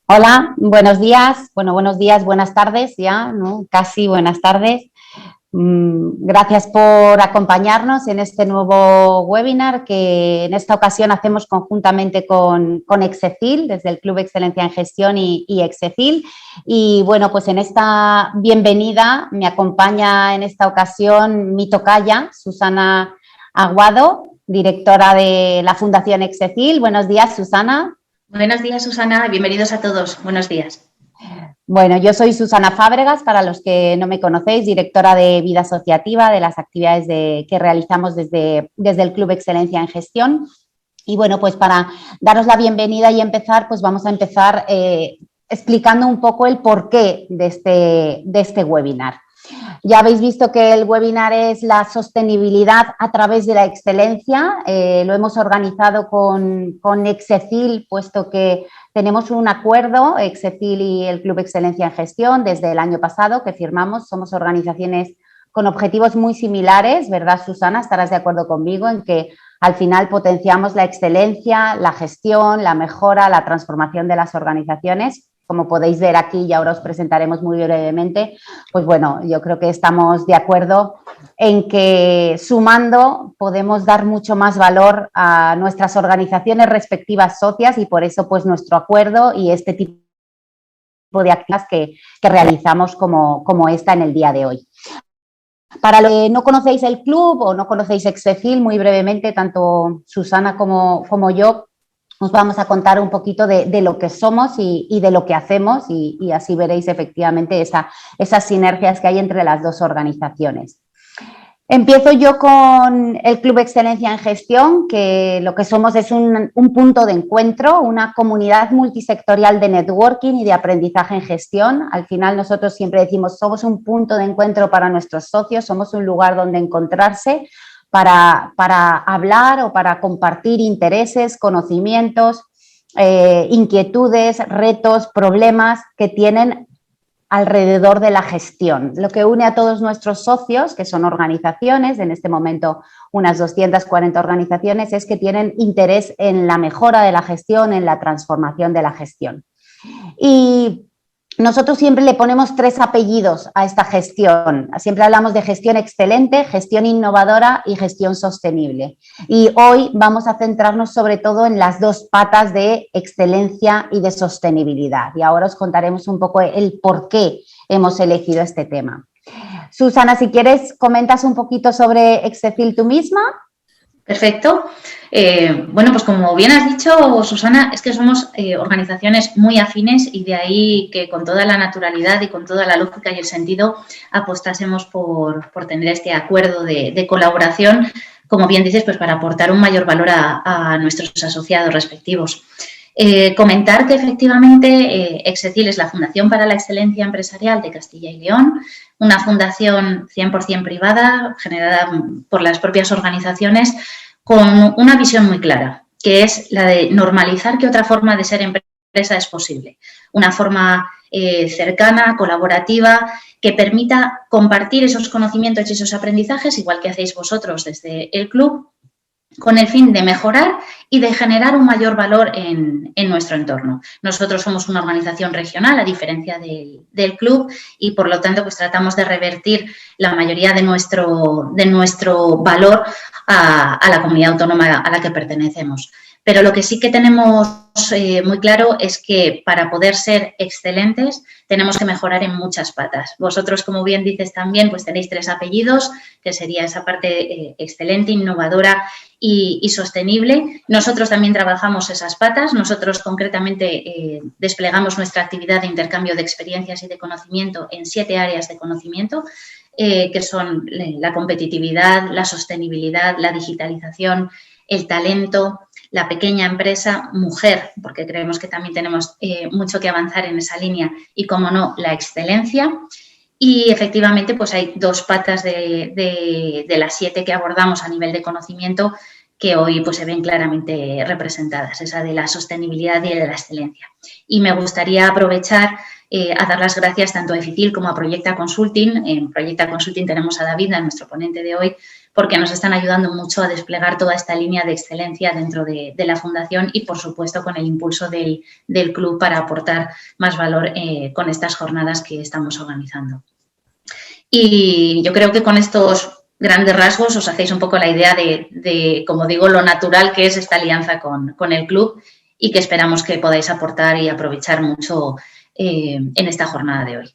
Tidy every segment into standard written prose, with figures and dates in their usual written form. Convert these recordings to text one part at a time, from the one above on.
Hola, buenos días. Bueno, buenos días, buenas tardes ya, ¿no? Casi buenas tardes. Gracias por acompañarnos en este nuevo webinar que en esta ocasión hacemos conjuntamente con Excefil, desde el Club Excelencia en Gestión y Excefil. Y bueno, pues en esta bienvenida me acompaña en esta ocasión mi tocaya, Susana Aguado, directora de la Fundación Excefil. Buenos días, Susana. Buenos días, Susana. Bienvenidos a todos. Buenos días. Bueno, yo soy Susana Fábregas, para los que no me conocéis, directora de vida asociativa de las actividades que realizamos desde el Club Excelencia en Gestión. Y bueno, pues para daros la bienvenida y empezar, pues vamos a empezar explicando un poco el porqué de este webinar. Ya habéis visto que el webinar es la sostenibilidad a través de la excelencia. Lo hemos organizado con Excefil, puesto que tenemos un acuerdo, Excefil y el Club Excelencia en Gestión, desde el año pasado que firmamos. Somos organizaciones con objetivos muy similares, ¿verdad, Susana? Estarás de acuerdo conmigo en que al final potenciamos la excelencia, la gestión, la mejora, la transformación de las organizaciones. Como podéis ver aquí, y ahora os presentaremos muy brevemente, pues bueno, yo creo que estamos de acuerdo en que sumando podemos dar mucho más valor a nuestras organizaciones respectivas socias, y por eso pues nuestro acuerdo y este tipo de actividades que realizamos como esta en el día de hoy. Para los que no conocéis el club o no conocéis Excefil, muy brevemente, tanto Susana como yo, os vamos a contar un poquito de lo que somos y de lo que hacemos, y así veréis efectivamente esas sinergias que hay entre las dos organizaciones. Empiezo yo con el Club Excelencia en Gestión, que lo que somos es un punto de encuentro, una comunidad multisectorial de networking y de aprendizaje en gestión. Al final nosotros siempre decimos, somos un punto de encuentro para nuestros socios, somos un lugar donde encontrarse para hablar o para compartir intereses, conocimientos, inquietudes, retos, problemas que tienen alrededor de la gestión. Lo que une a todos nuestros socios, que son organizaciones, en este momento unas 240 organizaciones, es que tienen interés en la mejora de la gestión, en la transformación de la gestión. Y nosotros siempre le ponemos 3 apellidos a esta gestión. Siempre hablamos de gestión excelente, gestión innovadora y gestión sostenible. Y hoy vamos a centrarnos sobre todo en las 2 patas de excelencia y de sostenibilidad. Y ahora os contaremos un poco el por qué hemos elegido este tema. Susana, si quieres, comentas un poquito sobre Excefil tú misma. Perfecto. Bueno, pues como bien has dicho, Susana, es que somos organizaciones muy afines y de ahí que con toda la naturalidad y con toda la lógica y el sentido apostásemos por tener este acuerdo de colaboración, como bien dices, pues para aportar un mayor valor a nuestros asociados respectivos. Comentar que efectivamente Excefil es la Fundación para la Excelencia Empresarial de Castilla y León, una fundación 100% privada, generada por las propias organizaciones, con una visión muy clara, que es la de normalizar que otra forma de ser empresa es posible. Una forma cercana, colaborativa, que permita compartir esos conocimientos y esos aprendizajes, igual que hacéis vosotros desde el club, con el fin de mejorar y de generar un mayor valor en nuestro entorno. Nosotros somos una organización regional, a diferencia del club, y por lo tanto pues tratamos de revertir la mayoría de nuestro valor a la comunidad autónoma a la que pertenecemos. Pero lo que sí que tenemos muy claro es que para poder ser excelentes tenemos que mejorar en muchas patas. Vosotros, como bien dices también, pues tenéis 3 apellidos, que sería esa parte excelente, innovadora y sostenible. Nosotros también trabajamos esas patas. Nosotros concretamente desplegamos nuestra actividad de intercambio de experiencias y de conocimiento en 7 áreas de conocimiento, que son la competitividad, la sostenibilidad, la digitalización, el talento, la pequeña empresa, mujer, porque creemos que también tenemos mucho que avanzar en esa línea, y, como no, la excelencia. Y efectivamente pues hay 2 patas de las 7 que abordamos a nivel de conocimiento que hoy pues se ven claramente representadas, esa de la sostenibilidad y de la excelencia. Y me gustaría aprovechar a dar las gracias tanto a EFICIL como a Proyecta Consulting. En Proyecta Consulting tenemos a David, a nuestro ponente de hoy, porque nos están ayudando mucho a desplegar toda esta línea de excelencia dentro de la Fundación y, por supuesto, con el impulso del club para aportar más valor con estas jornadas que estamos organizando. Y yo creo que con estos grandes rasgos os hacéis un poco la idea de, como digo, lo natural que es esta alianza con el club y que esperamos que podáis aportar y aprovechar mucho en esta jornada de hoy.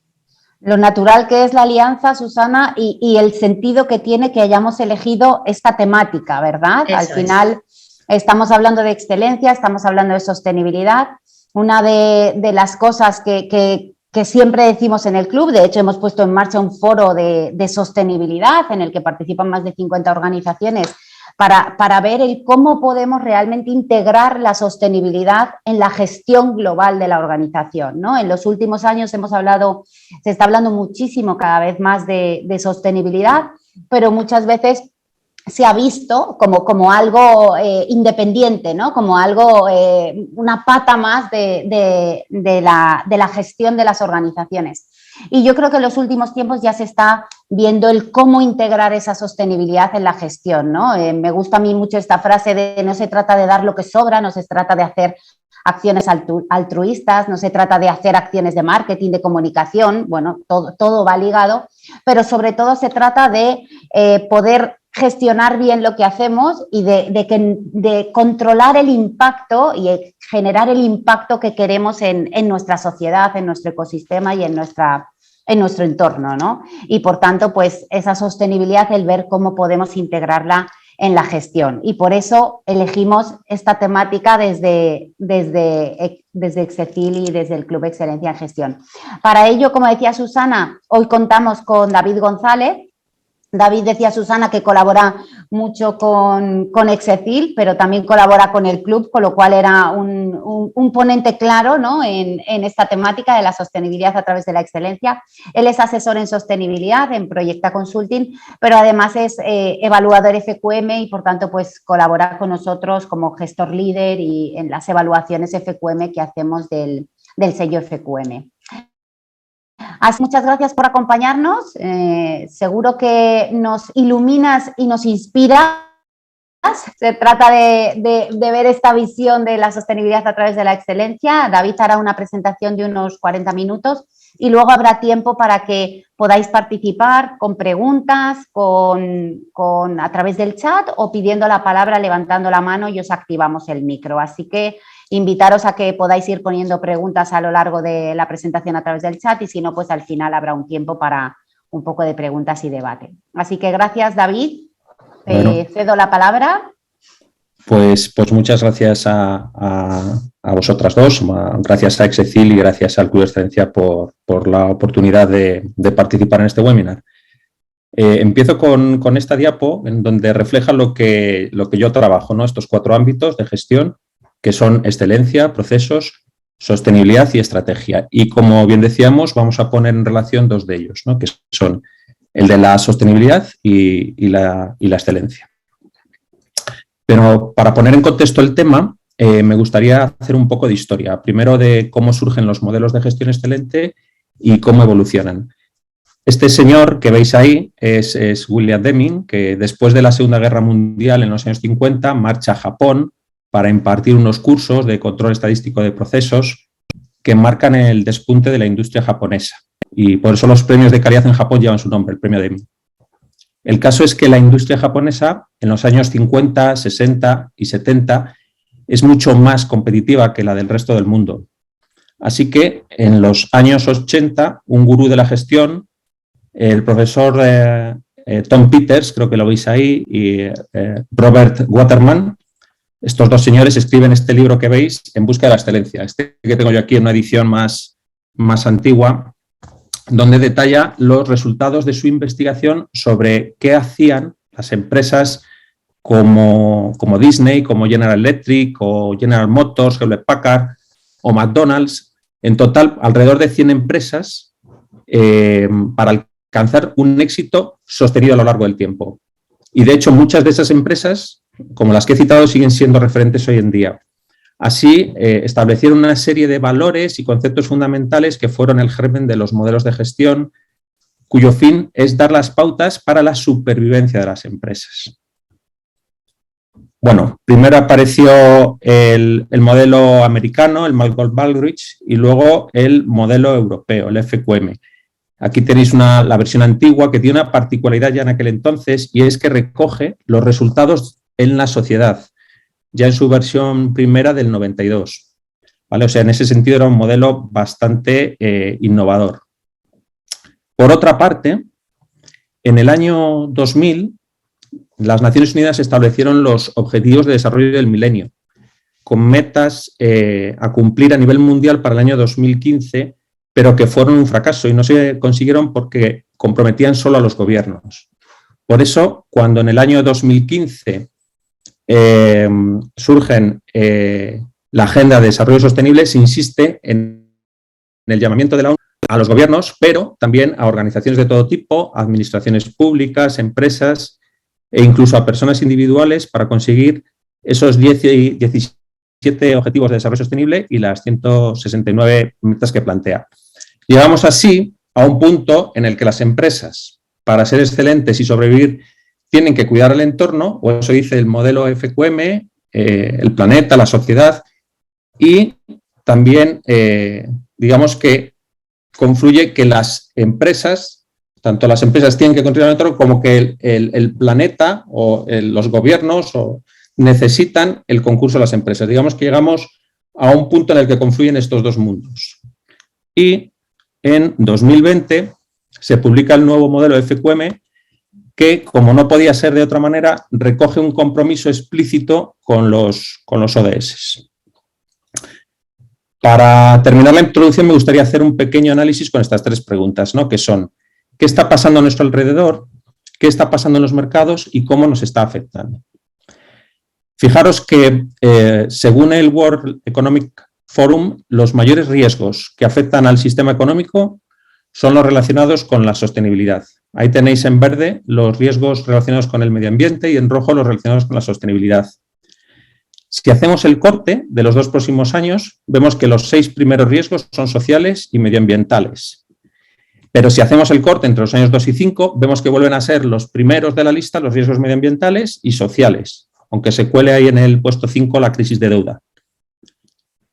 Lo natural que es la alianza, Susana, y el sentido que tiene que hayamos elegido esta temática, ¿verdad? Eso Al final estamos hablando de excelencia, estamos hablando de sostenibilidad. Una de las cosas que siempre decimos en el club, de hecho hemos puesto en marcha un foro de sostenibilidad en el que participan más de 50 organizaciones para ver cómo podemos realmente integrar la sostenibilidad en la gestión global de la organización, ¿no? En los últimos años se está hablando muchísimo cada vez más de sostenibilidad, pero muchas veces se ha visto como algo independiente, ¿no? Como algo, una pata más de la gestión de las organizaciones. Y yo creo que en los últimos tiempos ya se está viendo el cómo integrar esa sostenibilidad en la gestión, ¿no? Me gusta a mí mucho esta frase de no se trata de dar lo que sobra, no se trata de hacer acciones altruistas, no se trata de hacer acciones de marketing, de comunicación, bueno, todo va ligado, pero sobre todo se trata de poder gestionar bien lo que hacemos y de controlar el impacto y generar el impacto que queremos en nuestra sociedad, en nuestro ecosistema y en nuestro entorno, ¿no? Y por tanto, pues esa sostenibilidad, el ver cómo podemos integrarla en la gestión. Y por eso elegimos esta temática desde Excecil y desde el Club Excelencia en Gestión. Para ello, como decía Susana, hoy contamos con David González. David, decía Susana, que colabora mucho con Excecil, pero también colabora con el club, con lo cual era un ponente claro, ¿no? en esta temática de la sostenibilidad a través de la excelencia. Él es asesor en sostenibilidad en Proyecta Consulting, pero además es evaluador FQM y por tanto pues colabora con nosotros como gestor líder y en las evaluaciones FQM que hacemos del sello FQM. Así, muchas gracias por acompañarnos, seguro que nos iluminas y nos inspiras. Se trata de ver esta visión de la sostenibilidad a través de la excelencia. David hará una presentación de unos 40 minutos y luego habrá tiempo para que podáis participar con preguntas, a través del chat o pidiendo la palabra, levantando la mano y os activamos el micro. Así que invitaros a que podáis ir poniendo preguntas a lo largo de la presentación a través del chat y si no, pues al final habrá un tiempo para un poco de preguntas y debate. Así que gracias, David. Cedo la palabra. Pues muchas gracias a vosotras dos, gracias a Excecil y gracias al Club de Excelencia por la oportunidad de participar en este webinar. Empiezo con esta diapo en donde refleja lo que yo trabajo, ¿no? Estos 4 ámbitos de gestión que son excelencia, procesos, sostenibilidad y estrategia. Y como bien decíamos, vamos a poner en relación 2 de ellos, ¿no? Que son el de la sostenibilidad y la excelencia. Pero para poner en contexto el tema, me gustaría hacer un poco de historia. Primero de cómo surgen los modelos de gestión excelente y cómo evolucionan. Este señor que veis ahí es William Deming, que después de la Segunda Guerra Mundial, en los años 50, marcha a Japón para impartir unos cursos de control estadístico de procesos que marcan el despunte de la industria japonesa. Y por eso los premios de calidad en Japón llevan su nombre, el premio Deming. El caso es que la industria japonesa en los años 50, 60 y 70 es mucho más competitiva que la del resto del mundo. Así que en los años 80, un gurú de la gestión, el profesor Tom Peters, creo que lo veis ahí, y Robert Waterman, estos 2 señores escriben este libro que veis, En busca de la excelencia. Este que tengo yo aquí en una edición más antigua, donde detalla los resultados de su investigación sobre qué hacían las empresas como Disney, como General Electric o General Motors, Hewlett Packard o McDonald's. En total, alrededor de 100 empresas para alcanzar un éxito sostenido a lo largo del tiempo. Y de hecho, muchas de esas empresas, como las que he citado, siguen siendo referentes hoy en día. Así, establecieron una serie de valores y conceptos fundamentales que fueron el germen de los modelos de gestión, cuyo fin es dar las pautas para la supervivencia de las empresas. Bueno, primero apareció el modelo americano, el Michael-Baldrige, y luego el modelo europeo, el FQM. Aquí tenéis la versión antigua que tiene una particularidad ya en aquel entonces, y es que recoge los resultados en la sociedad, ya en su versión primera del 92. ¿Vale? O sea, en ese sentido era un modelo bastante innovador. Por otra parte, en el año 2000, las Naciones Unidas establecieron los Objetivos de Desarrollo del Milenio, con metas a cumplir a nivel mundial para el año 2015, pero que fueron un fracaso y no se consiguieron porque comprometían solo a los gobiernos. Por eso, cuando en el año 2015 surgen la Agenda de Desarrollo Sostenible, se insiste en el llamamiento de la ONU a los gobiernos, pero también a organizaciones de todo tipo, administraciones públicas, empresas e incluso a personas individuales para conseguir esos 17 Objetivos de Desarrollo Sostenible y las 169 metas que plantea. Llegamos así a un punto en el que las empresas, para ser excelentes y sobrevivir, tienen que cuidar el entorno, o eso dice el modelo FQM, el planeta, la sociedad, y también, digamos que confluye que las empresas, tanto las empresas tienen que contribuir al entorno como que el planeta o los gobiernos necesitan el concurso de las empresas. Digamos que llegamos a un punto en el que confluyen estos dos mundos. Y en 2020 se publica el nuevo modelo FQM que, como no podía ser de otra manera, recoge un compromiso explícito con los ODS. Para terminar la introducción me gustaría hacer un pequeño análisis con estas tres preguntas, ¿no? Que son, ¿qué está pasando a nuestro alrededor? ¿Qué está pasando en los mercados? ¿Y cómo nos está afectando? Fijaros que, según el World Economic Forum, los mayores riesgos que afectan al sistema económico son los relacionados con la sostenibilidad. Ahí tenéis en verde los riesgos relacionados con el medio ambiente y en rojo los relacionados con la sostenibilidad. Si hacemos el corte de los 2 próximos años, vemos que los 6 primeros riesgos son sociales y medioambientales. Pero si hacemos el corte entre los años 2 y 5, vemos que vuelven a ser los primeros de la lista los riesgos medioambientales y sociales, aunque se cuele ahí en el puesto 5 la crisis de deuda.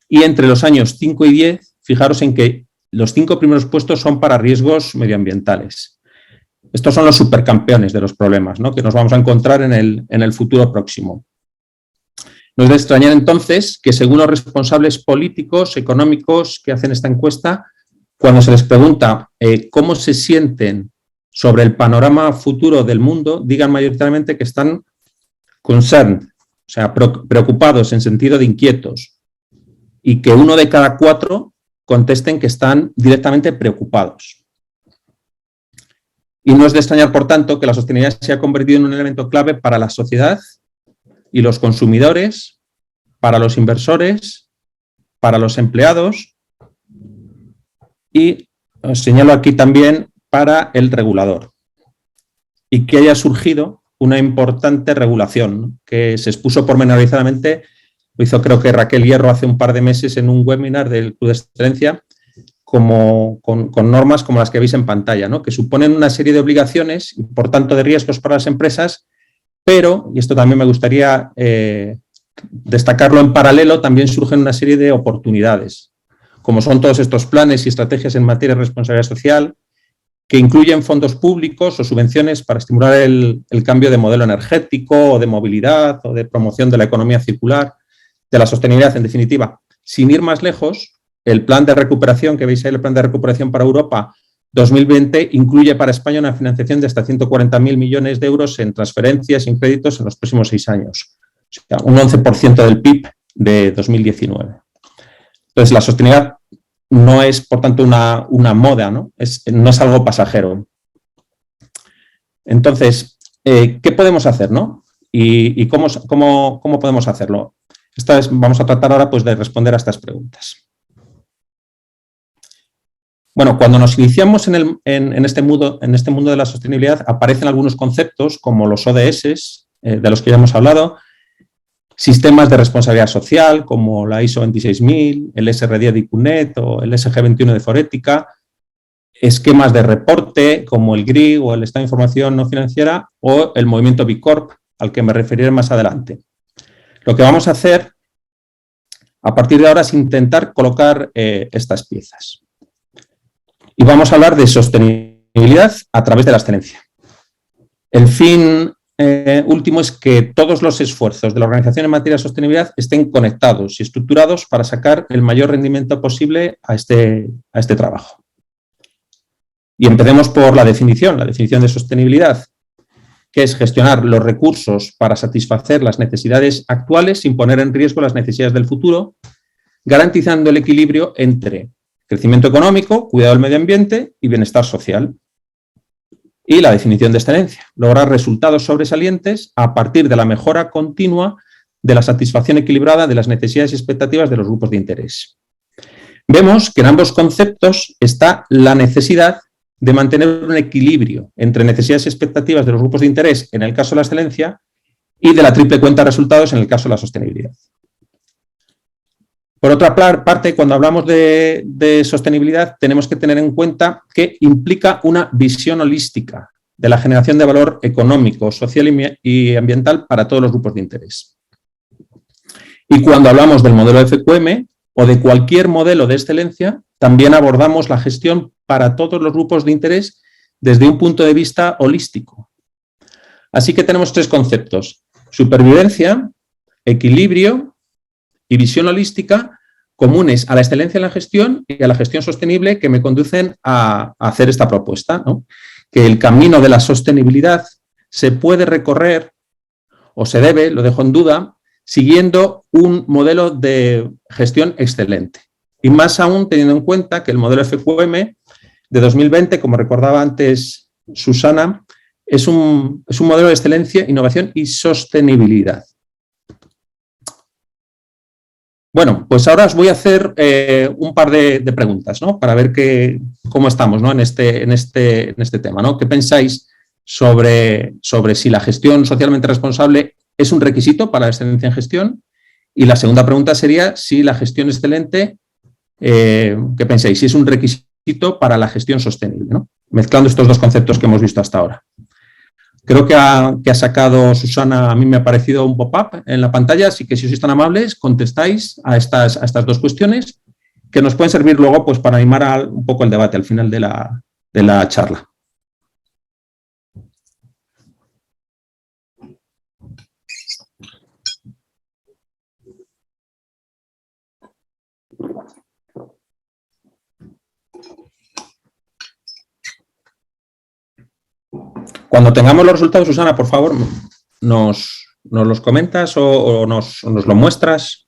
Y entre los años 5 y 10, fijaros en que los 5 primeros puestos son para riesgos medioambientales. Estos son los supercampeones de los problemas, ¿no? Que nos vamos a encontrar en el futuro próximo. No es de extrañar entonces que, según los responsables políticos, económicos que hacen esta encuesta, cuando se les pregunta cómo se sienten sobre el panorama futuro del mundo, digan mayoritariamente que están concerned, o sea, preocupados en sentido de inquietos, y que 1 de cada 4 contesten que están directamente preocupados. Y no es de extrañar, por tanto, que la sostenibilidad se ha convertido en un elemento clave para la sociedad y los consumidores, para los inversores, para los empleados y, os señalo aquí también, para el regulador. Y que haya surgido una importante regulación, ¿no? Que se expuso pormenorizadamente, lo hizo creo que Raquel Hierro hace un par de meses en un webinar del Club de Excelencia, con normas como las que veis en pantalla, ¿no? Que suponen una serie de obligaciones y por tanto de riesgos para las empresas, pero, y esto también me gustaría destacarlo en paralelo, también surgen una serie de oportunidades, como son todos estos planes y estrategias en materia de responsabilidad social, que incluyen fondos públicos o subvenciones para estimular el cambio de modelo energético o de movilidad o de promoción de la economía circular, de la sostenibilidad, en definitiva. Sin ir más lejos, el plan de recuperación, que veis ahí, el plan de recuperación para Europa 2020, incluye para España una financiación de hasta 140.000 millones de euros en transferencias y en créditos en los próximos 6 años. O sea, un 11% del PIB de 2019. Entonces, la sostenibilidad no es, por tanto, una moda, ¿no? No es algo pasajero. Entonces, ¿qué podemos hacer, no? ¿Y cómo podemos hacerlo? Vamos a tratar ahora pues, de responder a estas preguntas. Bueno, cuando nos iniciamos en este mundo de la sostenibilidad, aparecen algunos conceptos como los ODS, de los que ya hemos hablado, sistemas de responsabilidad social como la ISO 26000, el SR10 de ICUNET o el SG21 de Forética, esquemas de reporte como el GRI o el Estado de Información No Financiera o el movimiento B Corp, al que me referiré más adelante. Lo que vamos a hacer a partir de ahora es intentar colocar estas piezas. Y vamos a hablar de sostenibilidad a través de la excelencia. El fin último es que todos los esfuerzos de la organización en materia de sostenibilidad estén conectados y estructurados para sacar el mayor rendimiento posible a este trabajo. Y empecemos por la definición de sostenibilidad, que es gestionar los recursos para satisfacer las necesidades actuales sin poner en riesgo las necesidades del futuro, garantizando el equilibrio entre crecimiento económico, cuidado del medio ambiente y bienestar social. Y la definición de excelencia, lograr resultados sobresalientes a partir de la mejora continua de la satisfacción equilibrada de las necesidades y expectativas de los grupos de interés. Vemos que en ambos conceptos está la necesidad de mantener un equilibrio entre necesidades y expectativas de los grupos de interés, en el caso de la excelencia, y de la triple cuenta de resultados, en el caso de la sostenibilidad. Por otra parte, cuando hablamos de sostenibilidad, tenemos que tener en cuenta que implica una visión holística de la generación de valor económico, social y ambiental para todos los grupos de interés. Y cuando hablamos del modelo FQM o de cualquier modelo de excelencia, también abordamos la gestión para todos los grupos de interés desde un punto de vista holístico. Así que tenemos tres conceptos: supervivencia, equilibrio y visión holística, comunes a la excelencia en la gestión y a la gestión sostenible, que me conducen a hacer esta propuesta, ¿no? Que el camino de la sostenibilidad se puede recorrer, o se debe, lo dejo en duda, siguiendo un modelo de gestión excelente. Y más aún teniendo en cuenta que el modelo FQM de 2020, como recordaba antes Susana, es un modelo de excelencia, innovación y sostenibilidad. Bueno, pues ahora os voy a hacer un par de preguntas, ¿no? Para ver cómo estamos, ¿no? en este tema, ¿no? ¿Qué pensáis sobre si la gestión socialmente responsable es un requisito para la excelencia en gestión? Y la segunda pregunta sería si la gestión excelente, ¿qué pensáis? Si es un requisito para la gestión sostenible, ¿no? Mezclando estos dos conceptos que hemos visto hasta ahora. Creo que ha sacado Susana, a mí me ha parecido un pop-up en la pantalla, así que si sois tan amables, contestáis a estas dos cuestiones que nos pueden servir luego pues, para animar un poco el debate al final de la charla. Cuando tengamos los resultados, Susana, por favor, ¿nos los comentas o nos lo muestras?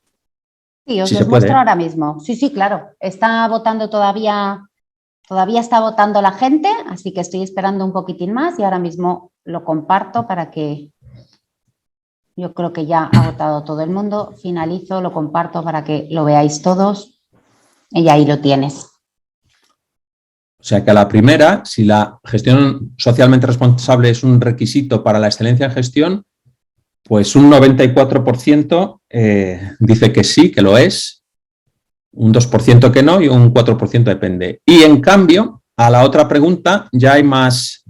Sí, os los muestro ahora mismo. Sí, claro. Está votando todavía está votando la gente, así que estoy esperando un poquitín más y ahora mismo lo comparto para que... Yo creo que ya ha votado todo el mundo. Finalizo, lo comparto para que lo veáis todos y ahí lo tienes. O sea que a la primera, si la gestión socialmente responsable es un requisito para la excelencia en gestión, pues un 94% dice que sí, que lo es, un 2% que no y un 4% depende. Y en cambio, a la otra pregunta ya hay más,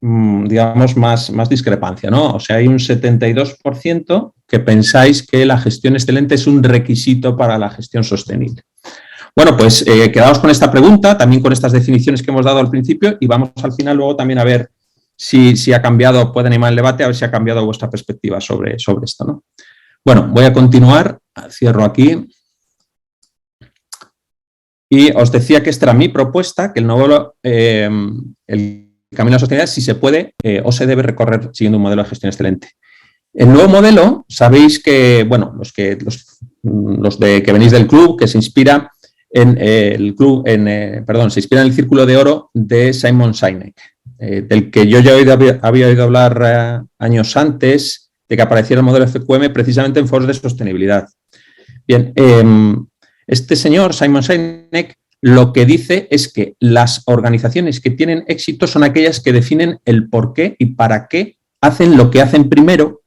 digamos, más discrepancia, ¿no? O sea, hay un 72% que pensáis que la gestión excelente es un requisito para la gestión sostenible. Bueno, pues quedaos con esta pregunta, también con estas definiciones que hemos dado al principio y vamos al final luego también a ver si ha cambiado, puede animar el debate, a ver si ha cambiado vuestra perspectiva sobre esto, ¿no? Bueno, voy a continuar, cierro aquí. Y os decía que esta era mi propuesta, que el nuevo el camino a la sostenibilidad si se puede o se debe recorrer siguiendo un modelo de gestión excelente. El nuevo modelo, sabéis que, bueno, los que venís del club, que se inspira en se inspira en el Círculo de Oro de Simon Sinek, del que yo ya había oído hablar años antes de que apareciera el modelo FQM precisamente en foros de sostenibilidad. Bien, este señor, Simon Sinek, lo que dice es que las organizaciones que tienen éxito son aquellas que definen el por qué y para qué hacen lo que hacen primero,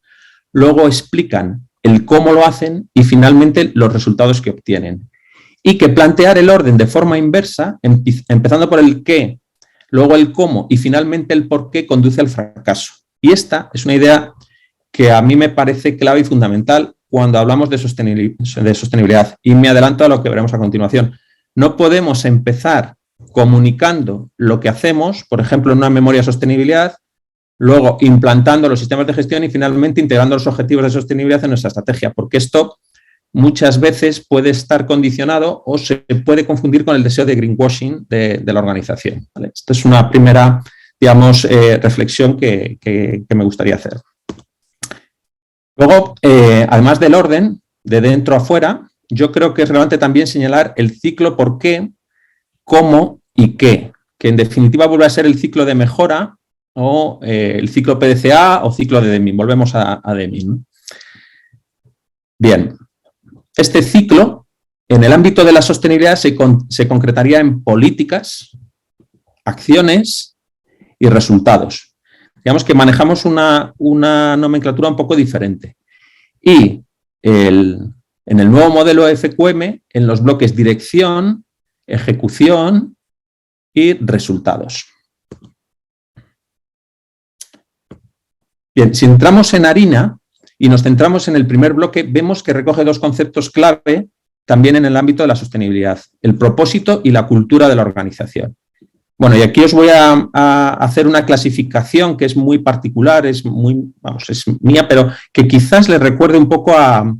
luego explican el cómo lo hacen y finalmente los resultados que obtienen. Y que plantear el orden de forma inversa, empezando por el qué, luego el cómo y finalmente el por qué, conduce al fracaso. Y esta es una idea que a mí me parece clave y fundamental cuando hablamos de sostenibilidad. Y me adelanto a lo que veremos a continuación. No podemos empezar comunicando lo que hacemos, por ejemplo, en una memoria de sostenibilidad, luego implantando los sistemas de gestión y finalmente integrando los objetivos de sostenibilidad en nuestra estrategia, porque esto muchas veces puede estar condicionado o se puede confundir con el deseo de greenwashing de la organización, ¿vale? Esta es una primera, digamos, reflexión que me gustaría hacer. Luego, además del orden, de dentro a fuera, yo creo que es relevante también señalar el ciclo por qué, cómo y qué, que en definitiva vuelve a ser el ciclo de mejora o el ciclo PDCA o ciclo de Deming. Volvemos a Deming. Bien, este ciclo en el ámbito de la sostenibilidad se concretaría en políticas, acciones y resultados. Digamos que manejamos una nomenclatura un poco diferente. Y en el nuevo modelo FQM, en los bloques dirección, ejecución y resultados. Bien, si entramos en harina y nos centramos en el primer bloque, vemos que recoge dos conceptos clave también en el ámbito de la sostenibilidad: el propósito y la cultura de la organización. Bueno, y aquí os voy a hacer una clasificación que es muy particular, es mía, pero que quizás les recuerde un poco a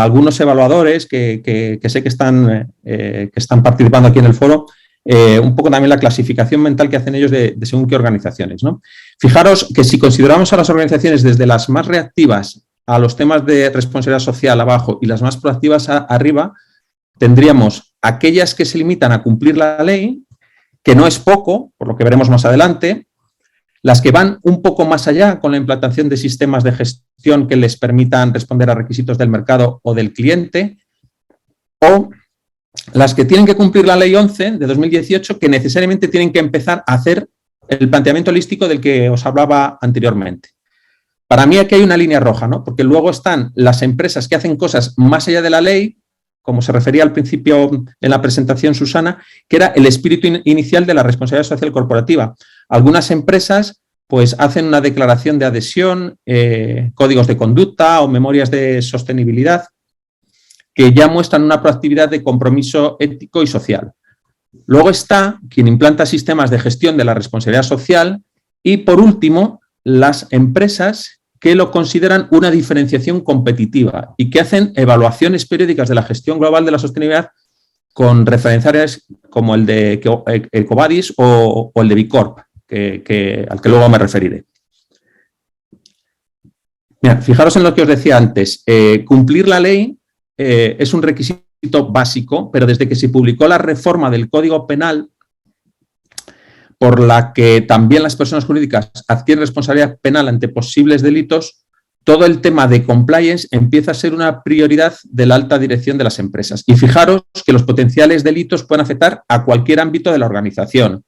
algunos evaluadores que sé que están participando aquí en el foro, un poco también la clasificación mental que hacen ellos de según qué organizaciones, ¿no? Fijaros que si consideramos a las organizaciones desde las más reactivas a los temas de responsabilidad social abajo y las más proactivas arriba, tendríamos aquellas que se limitan a cumplir la ley, que no es poco, por lo que veremos más adelante, las que van un poco más allá con la implantación de sistemas de gestión que les permitan responder a requisitos del mercado o del cliente, o las que tienen que cumplir la Ley 11 de 2018, que necesariamente tienen que empezar a hacer el planteamiento holístico del que os hablaba anteriormente. Para mí aquí hay una línea roja, ¿no? Porque luego están las empresas que hacen cosas más allá de la ley, como se refería al principio en la presentación Susana, que era el espíritu inicial de la responsabilidad social corporativa. Algunas empresas pues hacen una declaración de adhesión, códigos de conducta o memorias de sostenibilidad que ya muestran una proactividad de compromiso ético y social. Luego está quien implanta sistemas de gestión de la responsabilidad social y, por último, las empresas que lo consideran una diferenciación competitiva y que hacen evaluaciones periódicas de la gestión global de la sostenibilidad con referenciales como el de EcoVadis o el de Bicorp, al que luego me referiré. Mira, fijaros en lo que os decía antes. Cumplir la ley es un requisito básico, pero desde que se publicó la reforma del Código Penal, por la que también las personas jurídicas adquieren responsabilidad penal ante posibles delitos, todo el tema de compliance empieza a ser una prioridad de la alta dirección de las empresas. Y fijaros que los potenciales delitos pueden afectar a cualquier ámbito de la organización.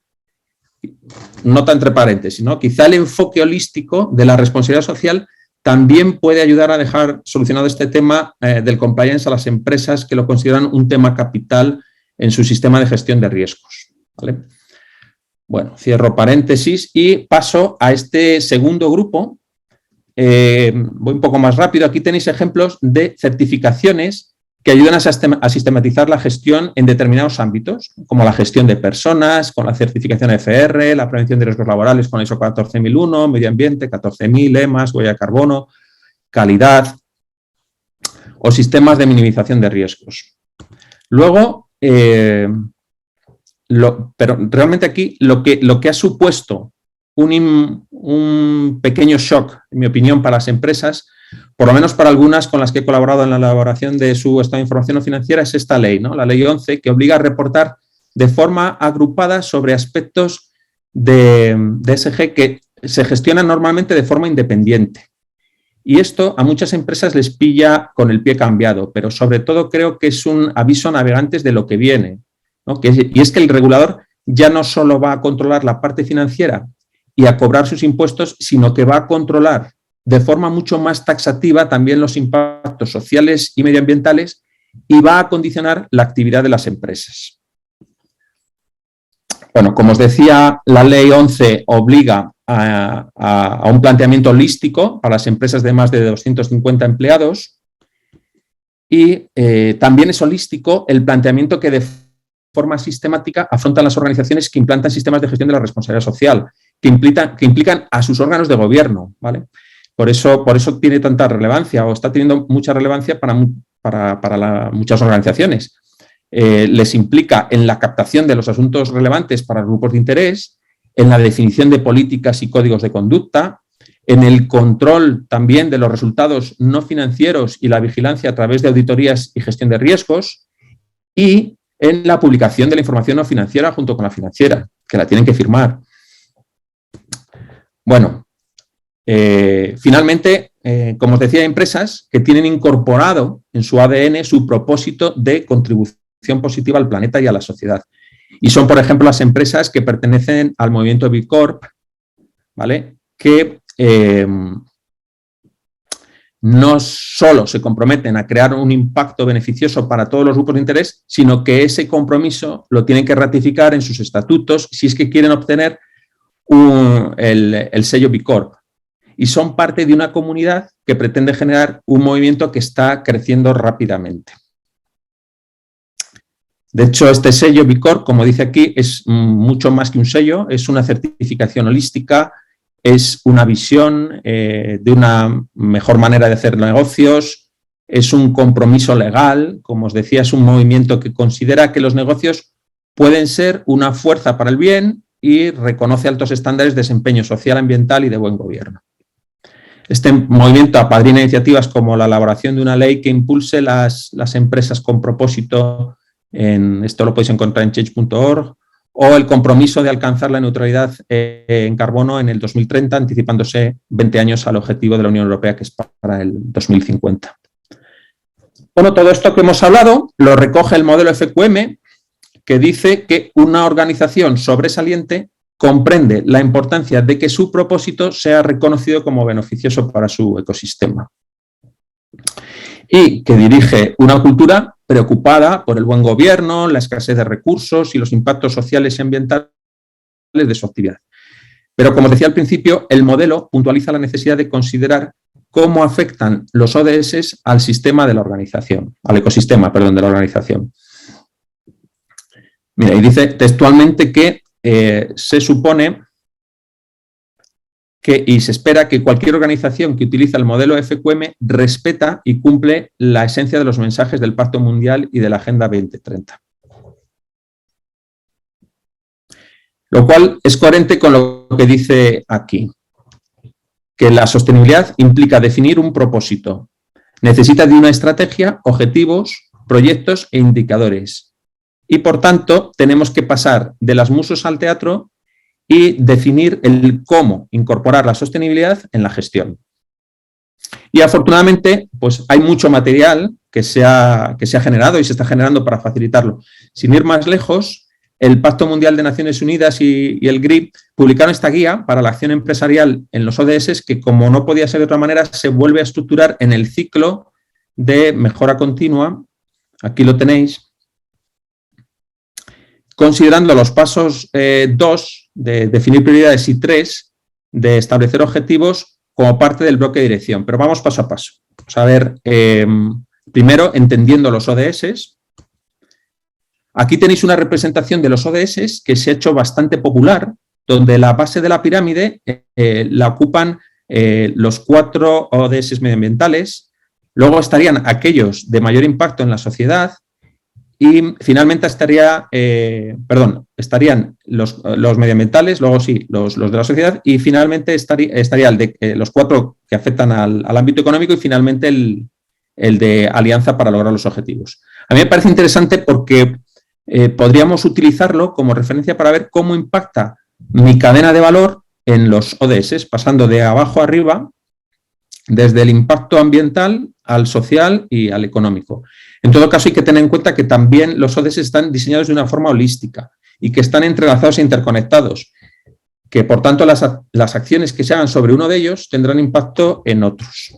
Nota entre paréntesis, ¿no? Quizá el enfoque holístico de la responsabilidad social también puede ayudar a dejar solucionado este tema del compliance a las empresas que lo consideran un tema capital en su sistema de gestión de riesgos, ¿vale? Bueno, cierro paréntesis y paso a este segundo grupo. Voy un poco más rápido. Aquí tenéis ejemplos de certificaciones que ayudan a sistematizar la gestión en determinados ámbitos, como la gestión de personas, con la certificación FR, la prevención de riesgos laborales con ISO 14001, medio ambiente, 14000, EMAS, huella de carbono, calidad, o sistemas de minimización de riesgos. Luego, pero realmente aquí lo que ha supuesto un pequeño shock, en mi opinión, para las empresas, por lo menos para algunas con las que he colaborado en la elaboración de su estado de información financiera, es esta ley, ¿no? La Ley 11, que obliga a reportar de forma agrupada sobre aspectos de ESG que se gestionan normalmente de forma independiente. Y esto a muchas empresas les pilla con el pie cambiado, pero sobre todo creo que es un aviso a navegantes de lo que viene, ¿no? Y es que el regulador ya no solo va a controlar la parte financiera y a cobrar sus impuestos, sino que va a controlar de forma mucho más taxativa también los impactos sociales y medioambientales y va a condicionar la actividad de las empresas. Bueno, como os decía, la Ley 11 obliga a un planteamiento holístico para las empresas de más de 250 empleados y también es holístico el planteamiento que de forma sistemática afrontan las organizaciones que implantan sistemas de gestión de la responsabilidad social, que implican a sus órganos de gobierno, ¿vale? Por eso tiene tanta relevancia o está teniendo mucha relevancia para muchas organizaciones. Les implica en la captación de los asuntos relevantes para grupos de interés, en la definición de políticas y códigos de conducta, en el control también de los resultados no financieros y la vigilancia a través de auditorías y gestión de riesgos y en la publicación de la información no financiera junto con la financiera, que la tienen que firmar. Bueno, finalmente, como os decía, hay empresas que tienen incorporado en su ADN su propósito de contribución positiva al planeta y a la sociedad. Y son, por ejemplo, las empresas que pertenecen al movimiento B Corp, ¿vale? Que no solo se comprometen a crear un impacto beneficioso para todos los grupos de interés, sino que ese compromiso lo tienen que ratificar en sus estatutos si es que quieren obtener el sello B Corp. Y son parte de una comunidad que pretende generar un movimiento que está creciendo rápidamente. De hecho, este sello B Corp, como dice aquí, es mucho más que un sello, es una certificación holística, es una visión de una mejor manera de hacer negocios, es un compromiso legal, como os decía, es un movimiento que considera que los negocios pueden ser una fuerza para el bien y reconoce altos estándares de desempeño social, ambiental y de buen gobierno. Este movimiento apadrina iniciativas como la elaboración de una ley que impulse las empresas con propósito, esto lo podéis encontrar en change.org, o el compromiso de alcanzar la neutralidad en carbono en el 2030, anticipándose 20 años al objetivo de la Unión Europea, que es para el 2050. Bueno, todo esto que hemos hablado lo recoge el modelo FQM, que dice que una organización sobresaliente comprende la importancia de que su propósito sea reconocido como beneficioso para su ecosistema y que dirige una cultura preocupada por el buen gobierno, la escasez de recursos y los impactos sociales y ambientales de su actividad. Pero, como os decía al principio, el modelo puntualiza la necesidad de considerar cómo afectan los ODS al sistema de la organización, al ecosistema, perdón, de la organización. Mira, y dice textualmente que se supone y se espera que cualquier organización que utiliza el modelo FQM respeta y cumple la esencia de los mensajes del Pacto Mundial y de la Agenda 2030. Lo cual es coherente con lo que dice aquí, que la sostenibilidad implica definir un propósito, necesita de una estrategia, objetivos, proyectos e indicadores. Y, por tanto, tenemos que pasar de las musas al teatro y definir el cómo incorporar la sostenibilidad en la gestión. Y afortunadamente, pues hay mucho material que se ha generado y se está generando para facilitarlo. Sin ir más lejos, el Pacto Mundial de Naciones Unidas y el GRIP publicaron esta guía para la acción empresarial en los ODS que, como no podía ser de otra manera, se vuelve a estructurar en el ciclo de mejora continua. Aquí lo tenéis. Considerando los pasos 2 de definir prioridades y 3 de establecer objetivos como parte del bloque de dirección. Pero vamos paso a paso. Vamos a ver, primero, entendiendo los ODS. Aquí tenéis una representación de los ODS que se ha hecho bastante popular, donde la base de la pirámide la ocupan los 4 ODS medioambientales, luego estarían aquellos de mayor impacto en la sociedad, y finalmente estarían los medioambientales, luego sí, los de la sociedad, y finalmente estaría los 4 que afectan al ámbito económico y finalmente el de alianza para lograr los objetivos. A mí me parece interesante porque podríamos utilizarlo como referencia para ver cómo impacta mi cadena de valor en los ODS, pasando de abajo a arriba, desde el impacto ambiental al social y al económico. En todo caso, hay que tener en cuenta que también los ODS están diseñados de una forma holística y que están entrelazados e interconectados, que por tanto las acciones que se hagan sobre uno de ellos tendrán impacto en otros.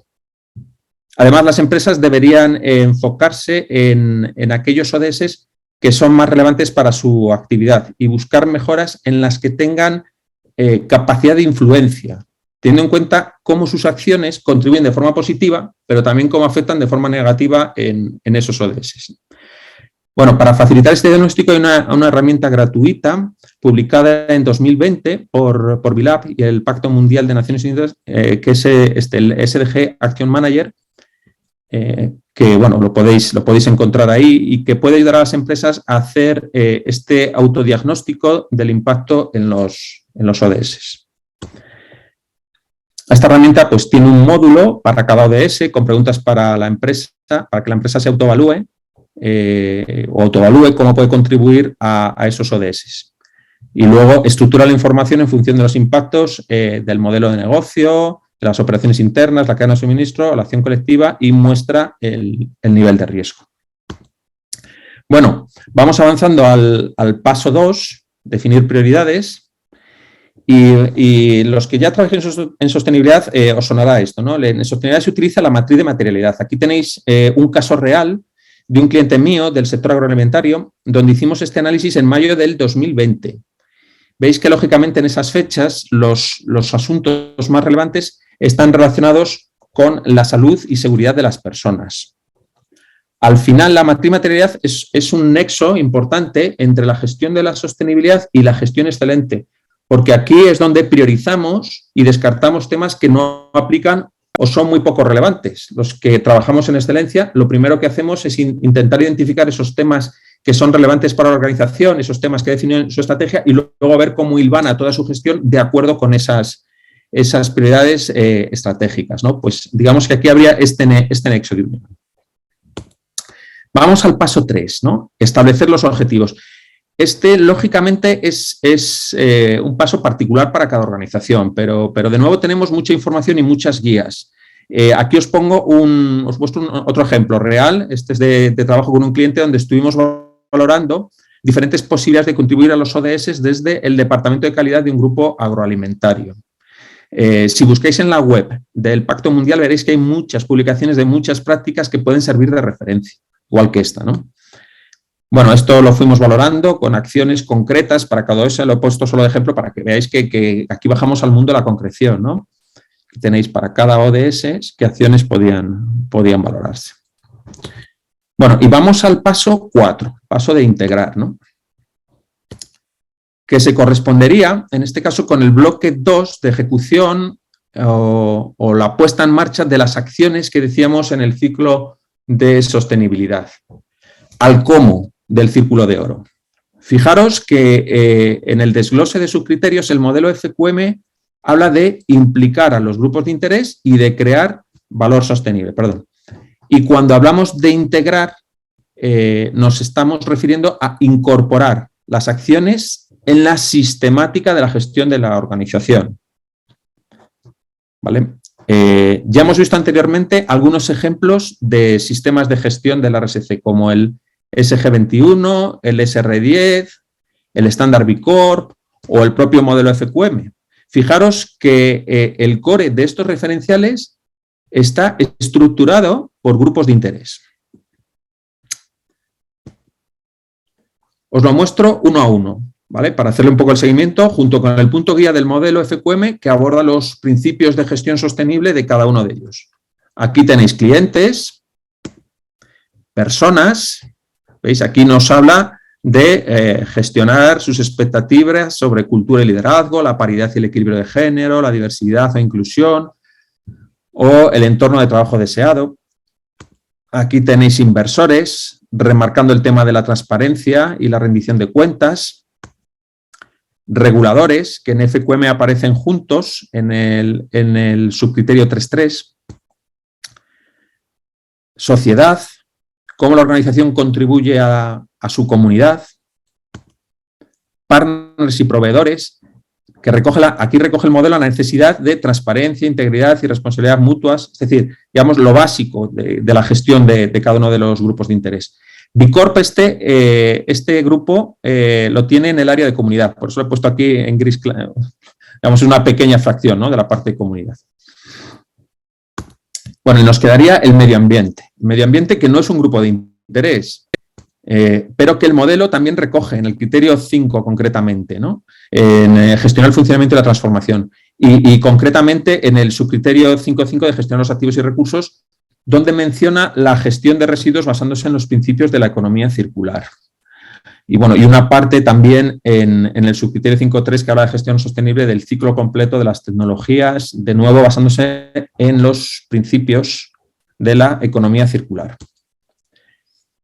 Además, las empresas deberían enfocarse en aquellos ODS que son más relevantes para su actividad y buscar mejoras en las que tengan capacidad de influencia, teniendo en cuenta cómo sus acciones contribuyen de forma positiva, pero también cómo afectan de forma negativa en esos ODS. Bueno, para facilitar este diagnóstico hay una herramienta gratuita publicada en 2020 por BILAB y el Pacto Mundial de Naciones Unidas, que es el SDG Action Manager, que bueno, lo podéis encontrar ahí y que puede ayudar a las empresas a hacer este autodiagnóstico del impacto en los ODS. Esta herramienta pues tiene un módulo para cada ODS con preguntas para la empresa, para que la empresa se autoevalúe o autoevalúe cómo puede contribuir a esos ODS. Y luego estructura la información en función de los impactos del modelo de negocio, de las operaciones internas, la cadena de suministro, la acción colectiva y muestra el nivel de riesgo. Bueno, vamos avanzando al paso 2, definir prioridades. Y los que ya trabajen en sostenibilidad os sonará esto, ¿no? En sostenibilidad se utiliza la matriz de materialidad. Aquí tenéis un caso real de un cliente mío del sector agroalimentario, donde hicimos este análisis en mayo del 2020. Veis que, lógicamente, en esas fechas los asuntos más relevantes están relacionados con la salud y seguridad de las personas. Al final, la matriz de materialidad es un nexo importante entre la gestión de la sostenibilidad y la gestión excelente, porque aquí es donde priorizamos y descartamos temas que no aplican o son muy poco relevantes. Los que trabajamos en excelencia, lo primero que hacemos es intentar identificar esos temas que son relevantes para la organización, esos temas que definen su estrategia y luego ver cómo hilvana toda su gestión de acuerdo con esas prioridades estratégicas, ¿no? Pues digamos que aquí habría este nexo de unión. Vamos al paso 3, ¿no? Establecer los objetivos. Este, lógicamente, es un paso particular para cada organización, pero de nuevo tenemos mucha información y muchas guías. Aquí os muestro otro ejemplo real. Este es de trabajo con un cliente donde estuvimos valorando diferentes posibilidades de contribuir a los ODS desde el departamento de calidad de un grupo agroalimentario. Si buscáis en la web del Pacto Mundial veréis que hay muchas publicaciones de muchas prácticas que pueden servir de referencia, igual que esta, ¿no? Bueno, esto lo fuimos valorando con acciones concretas para cada ODS, lo he puesto solo de ejemplo para que veáis que aquí bajamos al mundo de la concreción, ¿no? Tenéis para cada ODS qué acciones podían valorarse. Bueno, y vamos al paso 4, paso de integrar, ¿no? Que se correspondería, en este caso, con el bloque 2 de ejecución o la puesta en marcha de las acciones que decíamos en el ciclo de sostenibilidad. Al cómo del círculo de oro. Fijaros que en el desglose de sus criterios el modelo FQM habla de implicar a los grupos de interés y de crear valor sostenible. Y cuando hablamos de integrar, nos estamos refiriendo a incorporar las acciones en la sistemática de la gestión de la organización. ¿Vale? Ya hemos visto anteriormente algunos ejemplos de sistemas de gestión de la RSC, como el SG21, el SR10, el estándar B Corp o el propio modelo FQM. Fijaros que el core de estos referenciales está estructurado por grupos de interés. Os lo muestro uno a uno, ¿vale? Para hacerle un poco el seguimiento, junto con el punto guía del modelo FQM que aborda los principios de gestión sostenible de cada uno de ellos. Aquí tenéis clientes, personas, ¿veis? Aquí nos habla de gestionar sus expectativas sobre cultura y liderazgo, la paridad y el equilibrio de género, la diversidad o inclusión, o el entorno de trabajo deseado. Aquí tenéis inversores, remarcando el tema de la transparencia y la rendición de cuentas. Reguladores, que en FQM aparecen juntos en el subcriterio 3.3. Sociedad, cómo la organización contribuye a su comunidad. Partners y proveedores, que aquí recoge el modelo la necesidad de transparencia, integridad y responsabilidad mutuas, es decir, digamos, lo básico de la gestión de cada uno de los grupos de interés. Bicorp este grupo lo tiene en el área de comunidad, por eso lo he puesto aquí en gris, digamos, una pequeña fracción, ¿no?, de la parte de comunidad. Bueno, y nos quedaría el medio ambiente. El medio ambiente, que no es un grupo de interés, pero que el modelo también recoge en el criterio 5 concretamente, ¿no?, en gestionar el funcionamiento y la transformación. Y concretamente en el subcriterio 5.5 de gestionar los activos y recursos, donde menciona la gestión de residuos basándose en los principios de la economía circular. Y bueno, y una parte también en el subcriterio 5.3 que habla de gestión sostenible del ciclo completo de las tecnologías, de nuevo basándose en los principios de la economía circular.